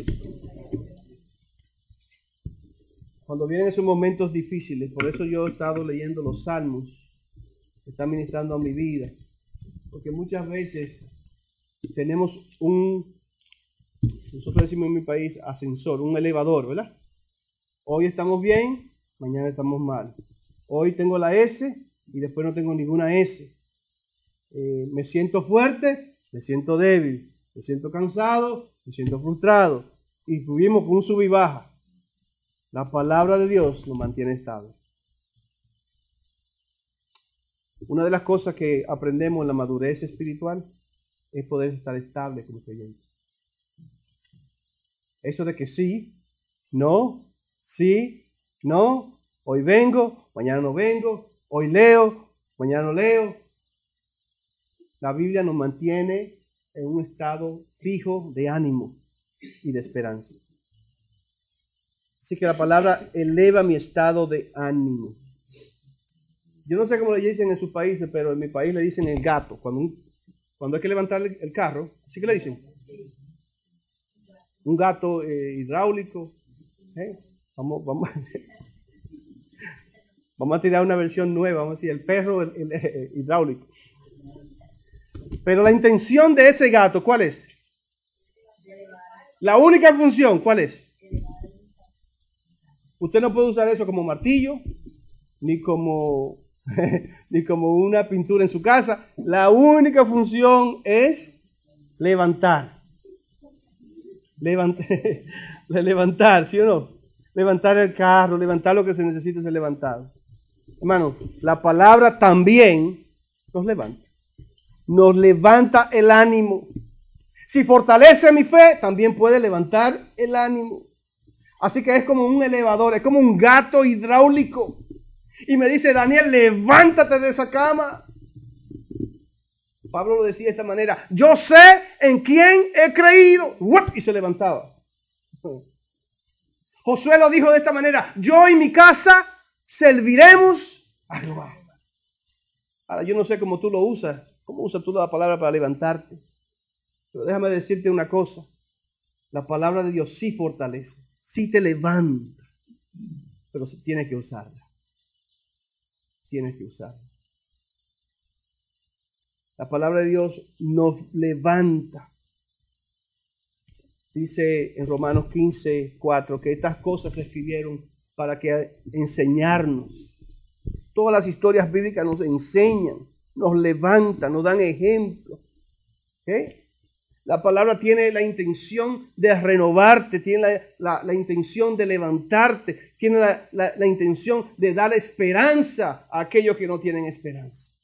Cuando vienen esos momentos difíciles, por eso yo he estado leyendo los salmos que están ministrando a mi vida. Porque muchas veces tenemos nosotros decimos en mi país, ascensor, un elevador, ¿verdad? Hoy estamos bien, mañana estamos mal. Hoy tengo la S y después no tengo ninguna S. Me siento fuerte, me siento débil, me siento cansado, me siento frustrado. Y vivimos con un sub y baja. La palabra de Dios nos mantiene estable. Una de las cosas que aprendemos en la madurez espiritual es poder estar estable como creyente. Eso de que sí, no, hoy vengo, mañana no vengo, hoy leo, mañana no leo. La Biblia nos mantiene en un estado fijo de ánimo y de esperanza. Así que la palabra eleva mi estado de ánimo. Yo no sé cómo le dicen en sus países, pero en mi país le dicen el gato. Cuando hay que levantar el carro, así que le dicen. Un gato hidráulico. Vamos a tirar una versión nueva, vamos a decir, el perro hidráulico. Pero la intención de ese gato, ¿cuál es? La única función, ¿cuál es? Usted no puede usar eso como martillo, ni como una pintura en su casa. La única función es levantar. Levantar, ¿sí o no? Levantar el carro, levantar lo que se necesita ser levantado. Hermano, la palabra también nos levanta. Nos levanta el ánimo. Si fortalece mi fe, también puede levantar el ánimo. Así que es como un elevador, es como un gato hidráulico. Y me dice, Daniel, levántate de esa cama. Pablo lo decía de esta manera, yo sé en quién he creído. Y se levantaba. Josué lo dijo de esta manera, yo y mi casa serviremos a Jehová. Ahora yo no sé cómo tú lo usas, cómo usas tú la palabra para levantarte. Pero déjame decirte una cosa. La palabra de Dios sí fortalece, sí te levanta, pero tienes que usarla. Tienes que usarla. La palabra de Dios nos levanta. Dice en Romanos 15:4 que estas cosas se escribieron para que enseñarnos. Todas las historias bíblicas nos enseñan, nos levantan, nos dan ejemplo. ¿Okay? La palabra tiene la intención de renovarte, tiene la intención de levantarte, tiene la intención de dar esperanza a aquellos que no tienen esperanza.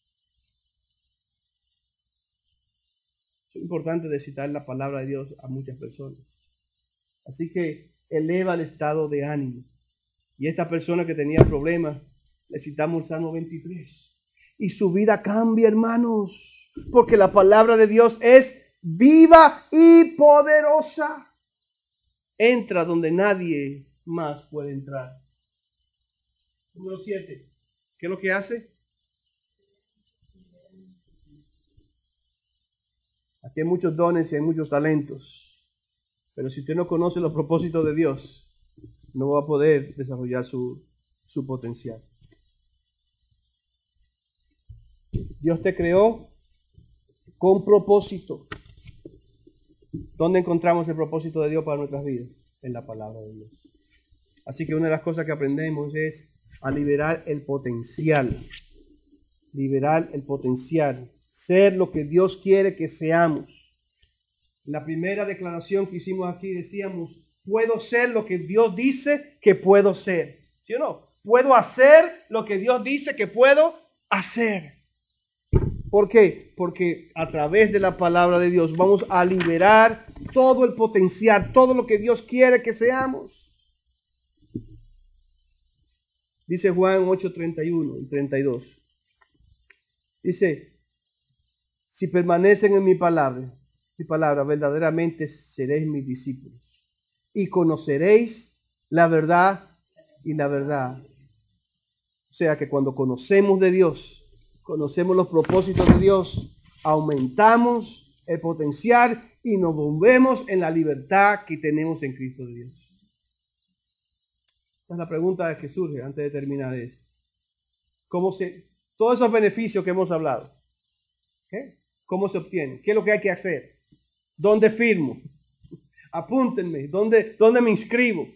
Es importante de citar la palabra de Dios a muchas personas. Así que eleva el estado de ánimo. Y esta persona que tenía problemas, le citamos el Salmo 23. Y su vida cambia, hermanos, porque la palabra de Dios es viva y poderosa. Entra donde nadie más puede entrar. Número 7. ¿Qué es lo que hace? Aquí hay muchos dones y hay muchos talentos. Pero si usted no conoce los propósitos de Dios, no va a poder desarrollar su potencial. Dios te creó con propósito. ¿Dónde encontramos el propósito de Dios para nuestras vidas? En la palabra de Dios. Así que una de las cosas que aprendemos es a liberar el potencial. Liberar el potencial. Ser lo que Dios quiere que seamos. La primera declaración que hicimos aquí decíamos, puedo ser lo que Dios dice que puedo ser. ¿Sí o no? Puedo hacer lo que Dios dice que puedo hacer. ¿Por qué? Porque a través de la palabra de Dios vamos a liberar todo el potencial, todo lo que Dios quiere que seamos. Dice Juan 8:31 y 32. Dice, si permanecen en mi palabra, verdaderamente seréis mis discípulos y conoceréis la verdad y la verdad. O sea que cuando conocemos de Dios, conocemos los propósitos de Dios, aumentamos el potencial y nos volvemos en la libertad que tenemos en Cristo de Dios. Entonces la pregunta que surge antes de terminar es, todos esos beneficios que hemos hablado, ¿okay? ¿Cómo se obtienen? ¿Qué es lo que hay que hacer? ¿Dónde firmo? Apúntenme. ¿Dónde me inscribo?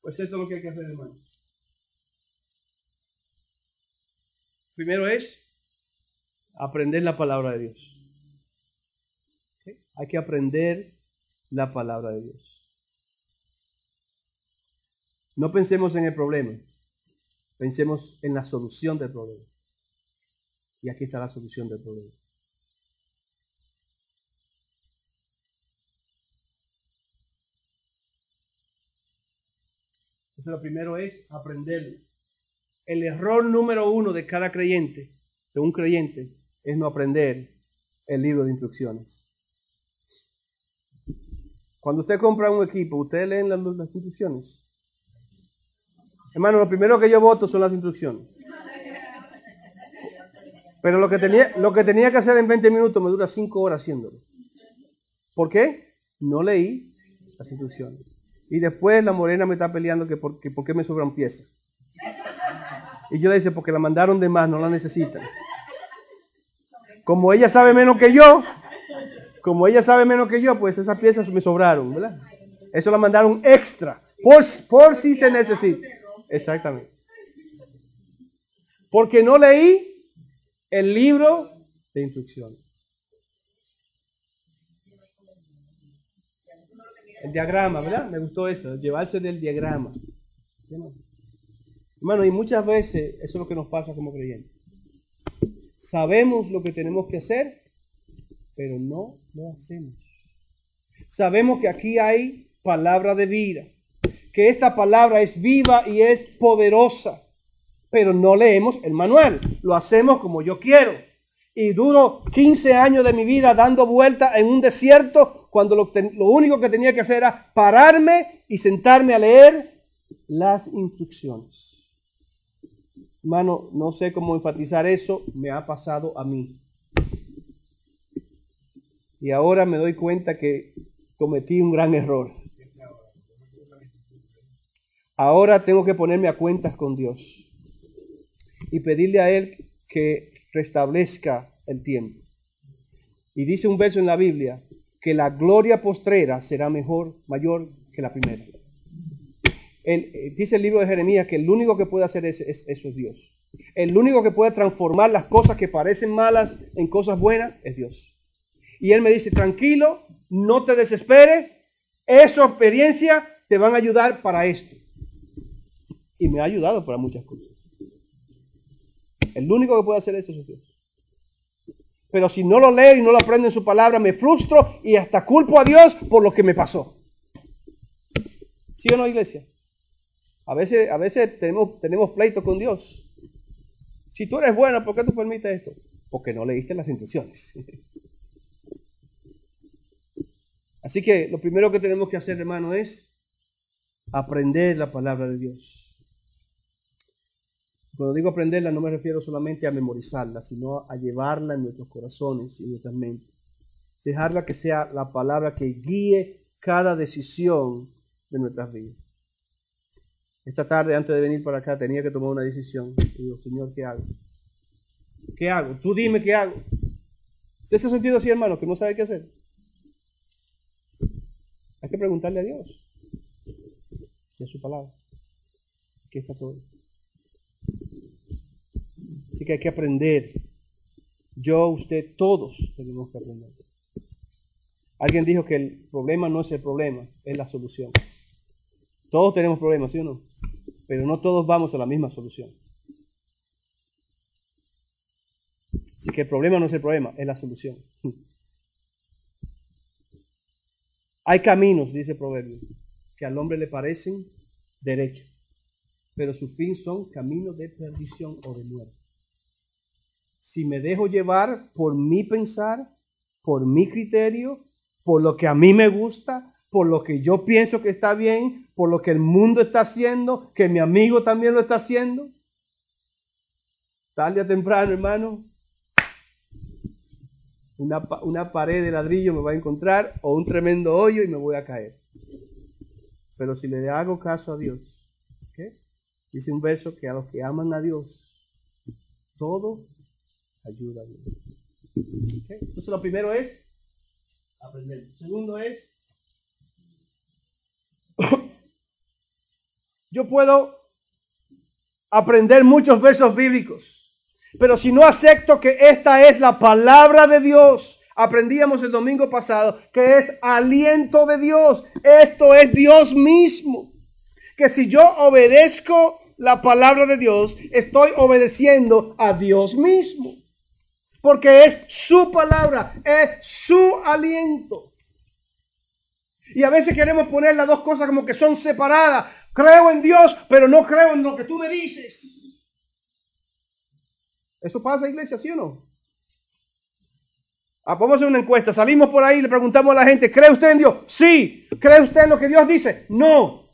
Pues esto es lo que hay que hacer, hermano. Primero es aprender la palabra de Dios. ¿Okay? Hay que aprender la palabra de Dios. No pensemos en el problema. Pensemos en la solución del problema. Y aquí está la solución del problema. Entonces lo primero es aprenderlo. El error número 1 de cada creyente, de un creyente, es no aprender el libro de instrucciones. Cuando usted compra un equipo, ¿usted lee las instrucciones? Hermano, lo primero que yo voto son las instrucciones. Pero lo que tenía que hacer en 20 minutos me dura 5 horas haciéndolo. ¿Por qué? No leí las instrucciones. Y después la morena me está peleando que por qué me sobran piezas. Y yo le dice, porque la mandaron de más, no la necesitan. Como ella sabe menos que yo, pues esas piezas me sobraron, ¿verdad? Eso la mandaron extra, por si se necesita. Exactamente. Porque no leí el libro de instrucciones. El diagrama, ¿verdad? Me gustó eso, llevarse del diagrama. ¿Sí, no? Hermano, y muchas veces eso es lo que nos pasa como creyentes. Sabemos lo que tenemos que hacer, pero no lo hacemos. Sabemos que aquí hay palabra de vida, que esta palabra es viva y es poderosa, pero no leemos el manual. Lo hacemos como yo quiero. Y duro 15 años de mi vida dando vueltas en un desierto cuando lo único que tenía que hacer era pararme y sentarme a leer las instrucciones. Hermano, no sé cómo enfatizar eso, me ha pasado a mí. Y ahora me doy cuenta que cometí un gran error. Ahora tengo que ponerme a cuentas con Dios y pedirle a Él que restablezca el tiempo. Y dice un verso en la Biblia que la gloria postrera será mayor que la primera. Dice el libro de Jeremías que el único que puede hacer eso es Dios. El único que puede transformar las cosas que parecen malas en cosas buenas es Dios. Y Él me dice, tranquilo, no te desesperes, esa experiencia te van a ayudar para esto. Y me ha ayudado para muchas cosas. El único que puede hacer eso es Dios. Pero si no lo leo y no lo aprendo en su palabra, me frustro y hasta culpo a Dios por lo que me pasó. ¿Sí o no, iglesia? A veces tenemos pleito con Dios. Si tú eres bueno, ¿por qué tú permites esto? Porque no leíste las intenciones. Así que lo primero que tenemos que hacer, hermano, es aprender la palabra de Dios. Cuando digo aprenderla, no me refiero solamente a memorizarla, sino a llevarla en nuestros corazones y en nuestras mentes. Dejarla que sea la palabra que guíe cada decisión de nuestras vidas. Esta tarde, antes de venir para acá, tenía que tomar una decisión. Y digo, Señor, ¿qué hago? ¿Qué hago? Tú dime qué hago. ¿Usted se ha sentido así, hermano, que no sabe qué hacer? Hay que preguntarle a Dios. Y a su palabra. Aquí está todo. Así que hay que aprender. Yo, usted, todos tenemos que aprender. Alguien dijo que el problema no es el problema, es la solución. Todos tenemos problemas, ¿sí o no? Pero no todos vamos a la misma solución. Así que el problema no es el problema, es la solución. Hay caminos, dice el proverbio, que al hombre le parecen derechos, pero su fin son caminos de perdición o de muerte. Si me dejo llevar por mi pensar, por mi criterio, por lo que a mí me gusta, por lo que yo pienso que está bien, por lo que el mundo está haciendo, que mi amigo también lo está haciendo, tarde o temprano, hermano, una pared de ladrillo me va a encontrar o un tremendo hoyo y me voy a caer. Pero si le hago caso a Dios, ¿okay? Dice un verso que a los que aman a Dios, todo ayuda a Dios. ¿Okay? Entonces lo primero es aprender. Lo segundo es, yo puedo aprender muchos versos bíblicos, pero si no acepto que esta es la palabra de Dios, aprendíamos el domingo pasado que es aliento de Dios. Esto es Dios mismo. Que si yo obedezco la palabra de Dios, estoy obedeciendo a Dios mismo. Porque es su palabra, es su aliento. Y a veces queremos poner las dos cosas como que son separadas. Creo en Dios, pero no creo en lo que tú me dices. ¿Eso pasa, iglesia, sí o no? Vamos a hacer una encuesta. Salimos por ahí y le preguntamos a la gente, ¿cree usted en Dios? Sí. ¿Cree usted en lo que Dios dice? No.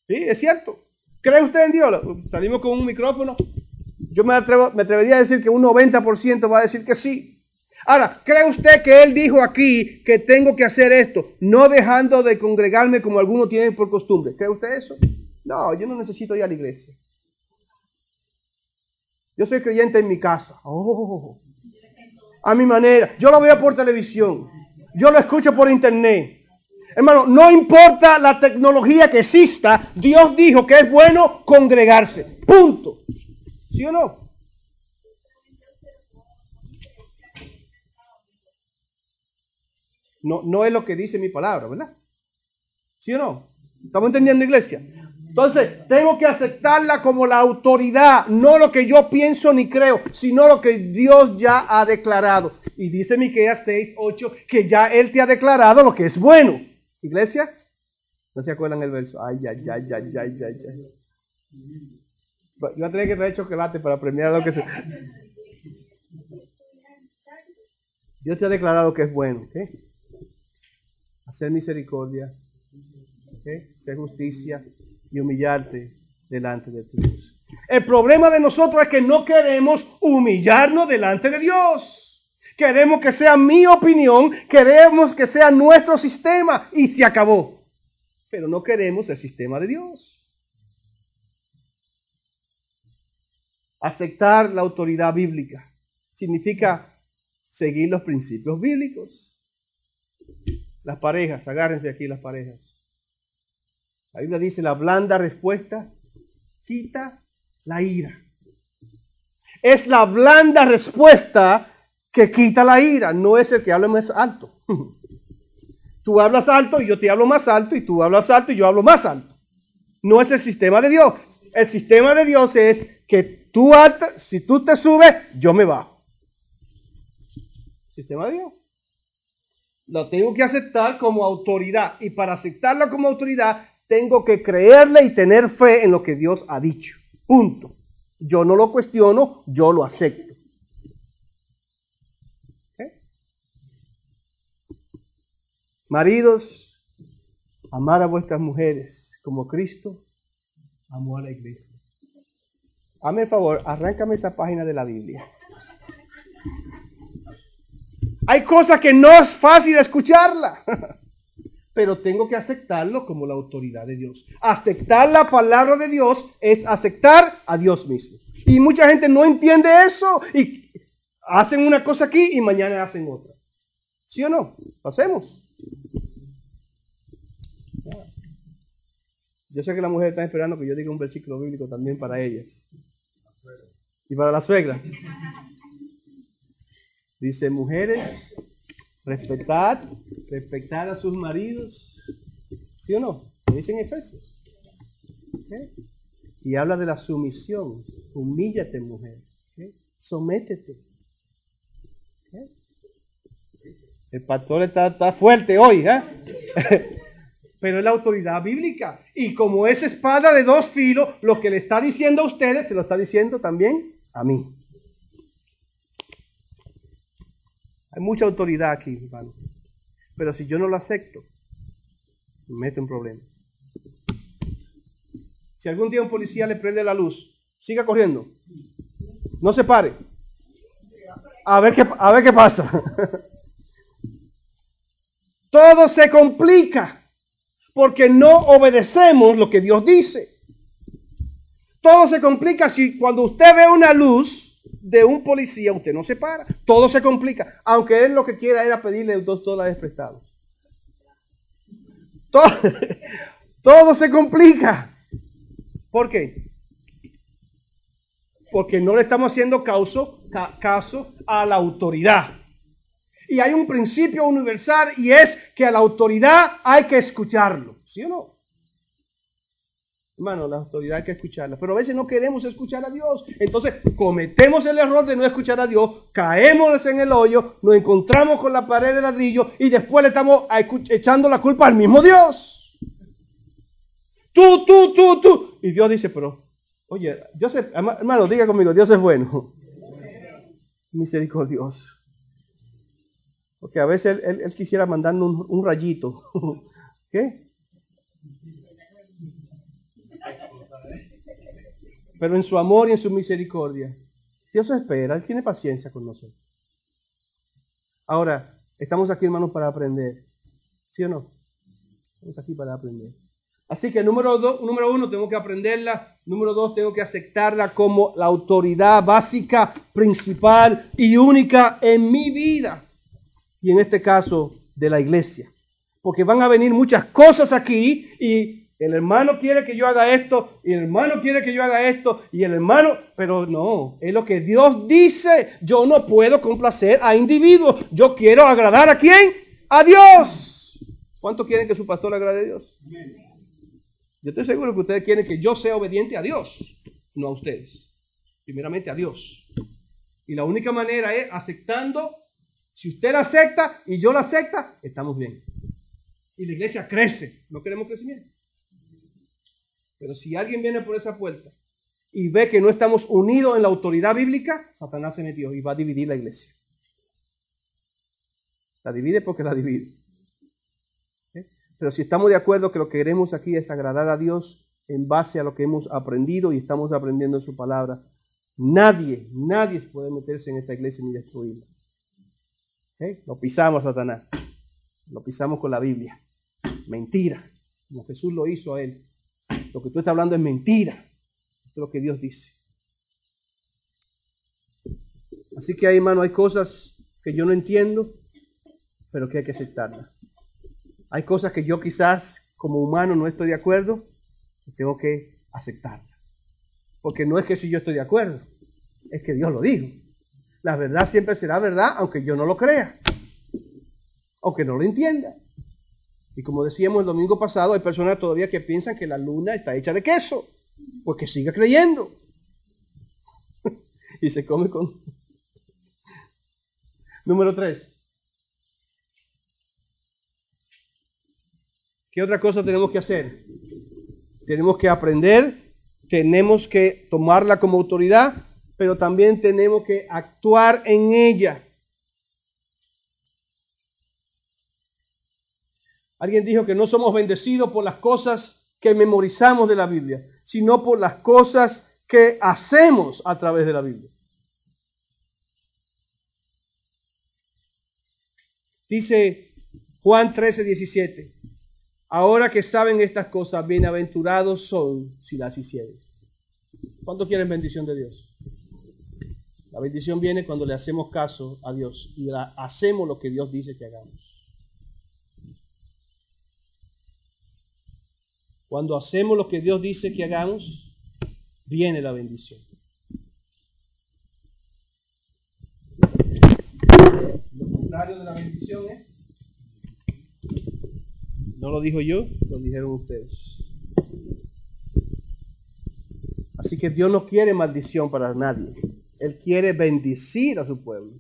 Sí, es cierto. ¿Cree usted en Dios? Salimos con un micrófono. Yo me atrevería a decir que un 90% va a decir que sí. Ahora, ¿cree usted que Él dijo aquí que tengo que hacer esto, no dejando de congregarme como algunos tienen por costumbre? ¿Cree usted eso? No, yo no necesito ir a la iglesia. Yo soy creyente en mi casa. A mi manera. Yo lo veo por televisión. Yo lo escucho por internet. Hermano, no importa la tecnología que exista, Dios dijo que es bueno congregarse. Punto. ¿Sí o no? No es lo que dice mi palabra, ¿verdad? ¿Sí o no? ¿Estamos entendiendo, iglesia? Entonces, tengo que aceptarla como la autoridad, no lo que yo pienso ni creo, sino lo que Dios ya ha declarado. Y dice Miqueas 6:8 que ya Él te ha declarado lo que es bueno. ¿Iglesia? ¿No se acuerdan el verso? Ay. Yo voy a tener que traer chocolate para premiar lo que se... Dios te ha declarado lo que es bueno, ¿ok? Hacer misericordia, ¿okay? Hacer justicia y humillarte delante de Dios. El problema de nosotros es que no queremos humillarnos delante de Dios. Queremos que sea mi opinión, queremos que sea nuestro sistema y se acabó. Pero no queremos el sistema de Dios. Aceptar la autoridad bíblica significa seguir los principios bíblicos. Las parejas, agárrense aquí las parejas. La Biblia dice, la blanda respuesta quita la ira. Es la blanda respuesta que quita la ira, no es el que habla más alto. Tú hablas alto y yo te hablo más alto, y tú hablas alto y yo hablo más alto. No es el sistema de Dios. El sistema de Dios es que tú, si tú te subes, yo me bajo. Sistema de Dios. Lo tengo que aceptar como autoridad, y para aceptarla como autoridad tengo que creerle y tener fe en lo que Dios ha dicho. Punto. Yo no lo cuestiono, yo lo acepto. ¿Okay? Maridos, amar a vuestras mujeres como Cristo amó a la iglesia. Hazme el favor, arráncame esa página de la Biblia. Hay cosas que no es fácil escucharla, pero tengo que aceptarlo como la autoridad de Dios. Aceptar la palabra de Dios es aceptar a Dios mismo. Y mucha gente no entiende eso y hacen una cosa aquí y mañana hacen otra. ¿Sí o no? Lo hacemos. Yo sé que las mujeres están esperando que yo diga un versículo bíblico también para ellas. Y para la suegra. Dice, mujeres, respetad a sus maridos. ¿Sí o no? Lo dice en Efesios. ¿Okay? Y habla de la sumisión. Humíllate, mujer. ¿Okay? Sométete. ¿Okay? El pastor está fuerte hoy, ¿eh? Pero es la autoridad bíblica. Y como es espada de dos filos, lo que le está diciendo a ustedes, se lo está diciendo también a mí. Hay mucha autoridad aquí, hermano. Pero si yo no lo acepto, me meto en problema. Si algún día un policía le prende la luz, siga corriendo. No se pare. A ver qué pasa. Todo se complica porque no obedecemos lo que Dios dice. Todo se complica si cuando usted ve una luz de un policía, usted no se para. Todo se complica. Aunque él lo que quiera era pedirle $2 prestados. Todo se complica. ¿Por qué? Porque no le estamos haciendo caso a la autoridad. Y hay un principio universal y es que a la autoridad hay que escucharlo. ¿Sí o no? Hermano, la autoridad hay que escucharla. Pero a veces no queremos escuchar a Dios. Entonces cometemos el error de no escuchar a Dios. Caemos en el hoyo. Nos encontramos con la pared de ladrillo. Y después le estamos echando la culpa al mismo Dios. Tú. Y Dios dice, pero, oye, Dios es, hermano, diga conmigo, Dios es bueno. Misericordioso. Porque a veces él quisiera mandarnos un rayito. ¿Qué? Pero en su amor y en su misericordia, Dios espera, Él tiene paciencia con nosotros. Ahora, estamos aquí, hermanos, para aprender. ¿Sí o no? Estamos aquí para aprender. Así que número uno, tengo que aprenderla. Número dos, tengo que aceptarla como la autoridad básica, principal y única en mi vida. Y en este caso, de la iglesia. Porque van a venir muchas cosas aquí y el hermano quiere que yo haga esto, y el hermano quiere que yo haga esto, y el hermano, pero no, es lo que Dios dice. Yo no puedo complacer a individuos. Yo quiero agradar ¿a quién? A Dios. ¿Cuántos quieren que su pastor agrade a Dios? Yo estoy seguro que ustedes quieren que yo sea obediente a Dios, no a ustedes. Primeramente a Dios. Y la única manera es aceptando. Si usted la acepta y yo la acepta, estamos bien. Y la iglesia crece. No queremos crecimiento. Pero si alguien viene por esa puerta y ve que no estamos unidos en la autoridad bíblica, Satanás se metió y va a dividir la iglesia. La divide porque la divide. ¿Okay? Pero si estamos de acuerdo que lo que queremos aquí es agradar a Dios en base a lo que hemos aprendido y estamos aprendiendo en su palabra, nadie puede meterse en esta iglesia ni destruirla. Lo pisamos a Satanás. Lo pisamos con la Biblia. Mentira. Como Jesús lo hizo a él. Lo que tú estás hablando es mentira. Esto es lo que Dios dice. Así que, hermano, hay cosas que yo no entiendo, pero que hay que aceptarlas. Hay cosas que yo quizás como humano no estoy de acuerdo, y tengo que aceptarlas. Porque no es que si yo estoy de acuerdo, es que Dios lo dijo. La verdad siempre será verdad, aunque yo no lo crea, aunque no lo entienda. Y como decíamos el domingo pasado, hay personas todavía que piensan que la luna está hecha de queso, pues que siga creyendo. Y se come con... Número 3. ¿Qué otra cosa tenemos que hacer? Tenemos que aprender, tenemos que tomarla como autoridad, pero también tenemos que actuar en ella. Alguien dijo que no somos bendecidos por las cosas que memorizamos de la Biblia, sino por las cosas que hacemos a través de la Biblia. Dice Juan 13:17. Ahora que saben estas cosas, bienaventurados son si las hicieres. ¿Cuántos quieren bendición de Dios? La bendición viene cuando le hacemos caso a Dios y hacemos lo que Dios dice que hagamos. Cuando hacemos lo que Dios dice que hagamos, viene la bendición. Lo contrario de la bendición es... No lo dijo yo, lo dijeron ustedes. Así que Dios no quiere maldición para nadie. Él quiere bendecir a su pueblo.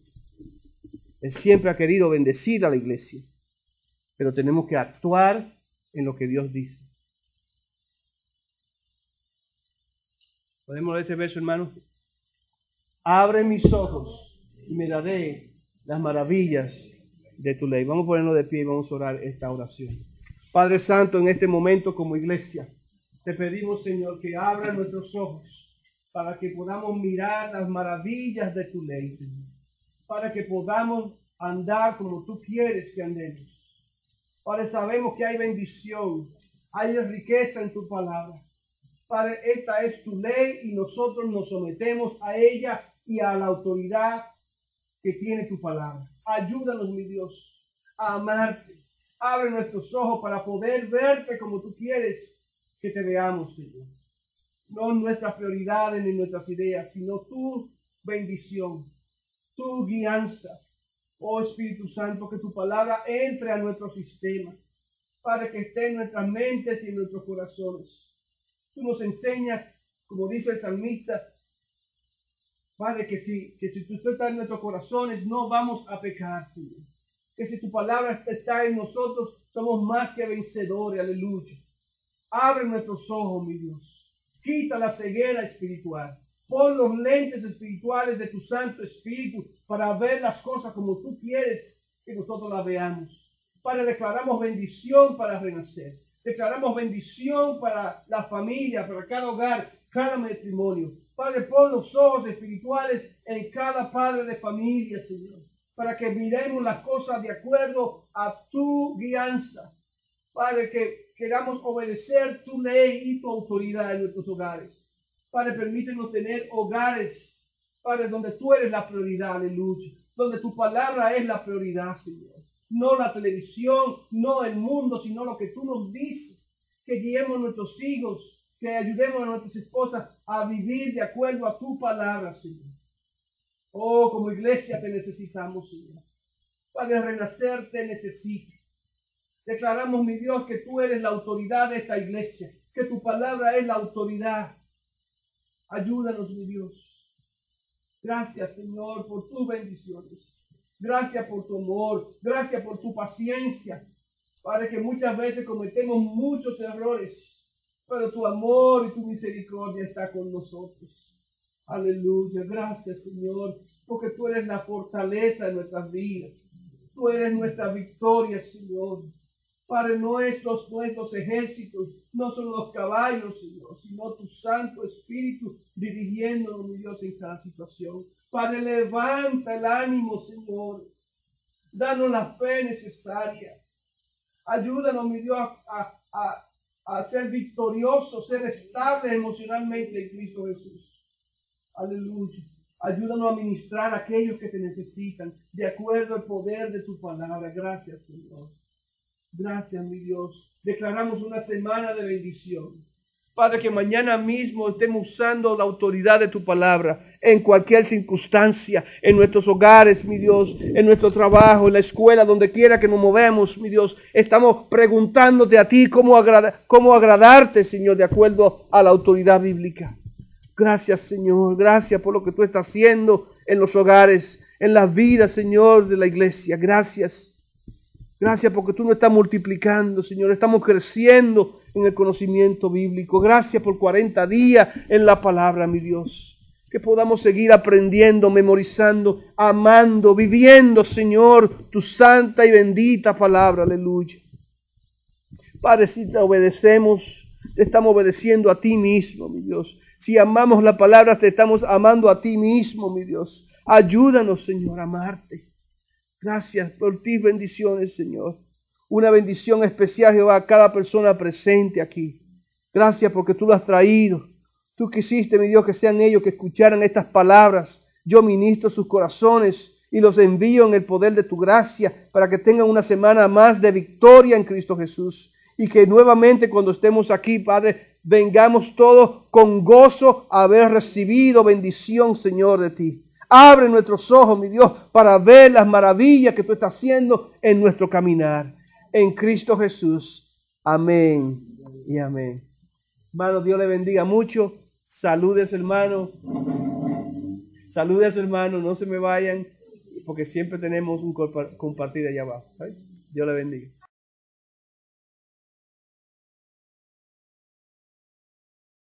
Él siempre ha querido bendecir a la iglesia. Pero tenemos que actuar en lo que Dios dice. ¿Podemos leer este verso, hermano? Abre mis ojos y miraré las maravillas de tu ley. Vamos a ponernos de pie y vamos a orar esta oración. Padre Santo, en este momento como iglesia, te pedimos, Señor, que abra nuestros ojos para que podamos mirar las maravillas de tu ley, Señor. Para que podamos andar como tú quieres que andemos. Padre, sabemos que hay bendición, hay riqueza en tu palabra. Padre, esta es tu ley y nosotros nos sometemos a ella y a la autoridad que tiene tu palabra. Ayúdanos, mi Dios, a amarte. Abre nuestros ojos para poder verte como tú quieres que te veamos, Señor. No nuestras prioridades ni nuestras ideas, sino tu bendición, tu guianza. Oh Espíritu Santo, que tu palabra entre a nuestro sistema, para que esté en nuestras mentes y en nuestros corazones. Tú nos enseñas, como dice el salmista, Padre, que si tú estás en nuestros corazones, no vamos a pecar, Señor. Que si tu palabra está en nosotros, somos más que vencedores, aleluya. Abre nuestros ojos, mi Dios. Quita la ceguera espiritual. Pon los lentes espirituales de tu Santo Espíritu para ver las cosas como tú quieres que nosotros las veamos. Padre, declaramos bendición para renacer. Declaramos bendición para la familia, para cada hogar, cada matrimonio. Padre, pon los ojos espirituales en cada padre de familia, Señor, para que miremos las cosas de acuerdo a tu guianza. Padre, que queramos obedecer tu ley y tu autoridad en nuestros hogares. Padre, permítenos tener hogares, Padre, donde tú eres la prioridad, aleluya. Donde tu palabra es la prioridad, Señor. No la televisión, no el mundo, sino lo que tú nos dices. Que guiemos a nuestros hijos, que ayudemos a nuestras esposas a vivir de acuerdo a tu palabra, Señor. Oh, como iglesia te necesitamos, Señor. Padre, renacer te necesita. Declaramos, mi Dios, que tú eres la autoridad de esta iglesia, que tu palabra es la autoridad. Ayúdanos, mi Dios. Gracias, Señor, por tus bendiciones. Gracias por tu amor. Gracias por tu paciencia. Padre, que muchas veces cometemos muchos errores, pero tu amor y tu misericordia está con nosotros. Aleluya. Gracias, Señor, porque tú eres la fortaleza de nuestras vidas. Tú eres nuestra victoria, Señor. Padre, nuestros ejércitos no son los caballos, Señor, sino tu Santo Espíritu dirigiéndonos, mi Dios, en cada situación. Padre, levanta el ánimo, Señor. Danos la fe necesaria. Ayúdanos, mi Dios, a ser victoriosos, ser estables emocionalmente en Cristo Jesús. Aleluya. Ayúdanos a ministrar a aquellos que te necesitan, de acuerdo al poder de tu palabra. Gracias, Señor. Gracias, mi Dios. Declaramos una semana de bendición. Padre, que mañana mismo estemos usando la autoridad de tu palabra en cualquier circunstancia, en nuestros hogares, mi Dios, en nuestro trabajo, en la escuela, donde quiera que nos movemos, mi Dios. Estamos preguntándote a ti cómo agradarte, Señor, de acuerdo a la autoridad bíblica. Gracias, Señor. Gracias por lo que tú estás haciendo en los hogares, en las vidas, Señor, de la iglesia. Gracias. Gracias porque tú nos estás multiplicando, Señor. Estamos creciendo en el conocimiento bíblico. Gracias por 40 días en la palabra, mi Dios. Que podamos seguir aprendiendo, memorizando, amando, viviendo, Señor, tu santa y bendita palabra. Aleluya. Padre, si te obedecemos, te estamos obedeciendo a ti mismo, mi Dios. Si amamos la palabra, te estamos amando a ti mismo, mi Dios. Ayúdanos, Señor, a amarte. Gracias por tus bendiciones, Señor. Una bendición especial, Jehová, a cada persona presente aquí. Gracias porque tú lo has traído. Tú quisiste, mi Dios, que sean ellos que escucharan estas palabras. Yo ministro sus corazones y los envío en el poder de tu gracia para que tengan una semana más de victoria en Cristo Jesús. Y que nuevamente cuando estemos aquí, Padre, vengamos todos con gozo a haber recibido bendición, Señor, de ti. Abre nuestros ojos, mi Dios, para ver las maravillas que tú estás haciendo en nuestro caminar. En Cristo Jesús. Amén y amén. Hermano, Dios le bendiga mucho. Saludes, hermano. Saludes, hermano. No se me vayan, porque siempre tenemos un compartir allá abajo. ¿Sabes? Dios le bendiga.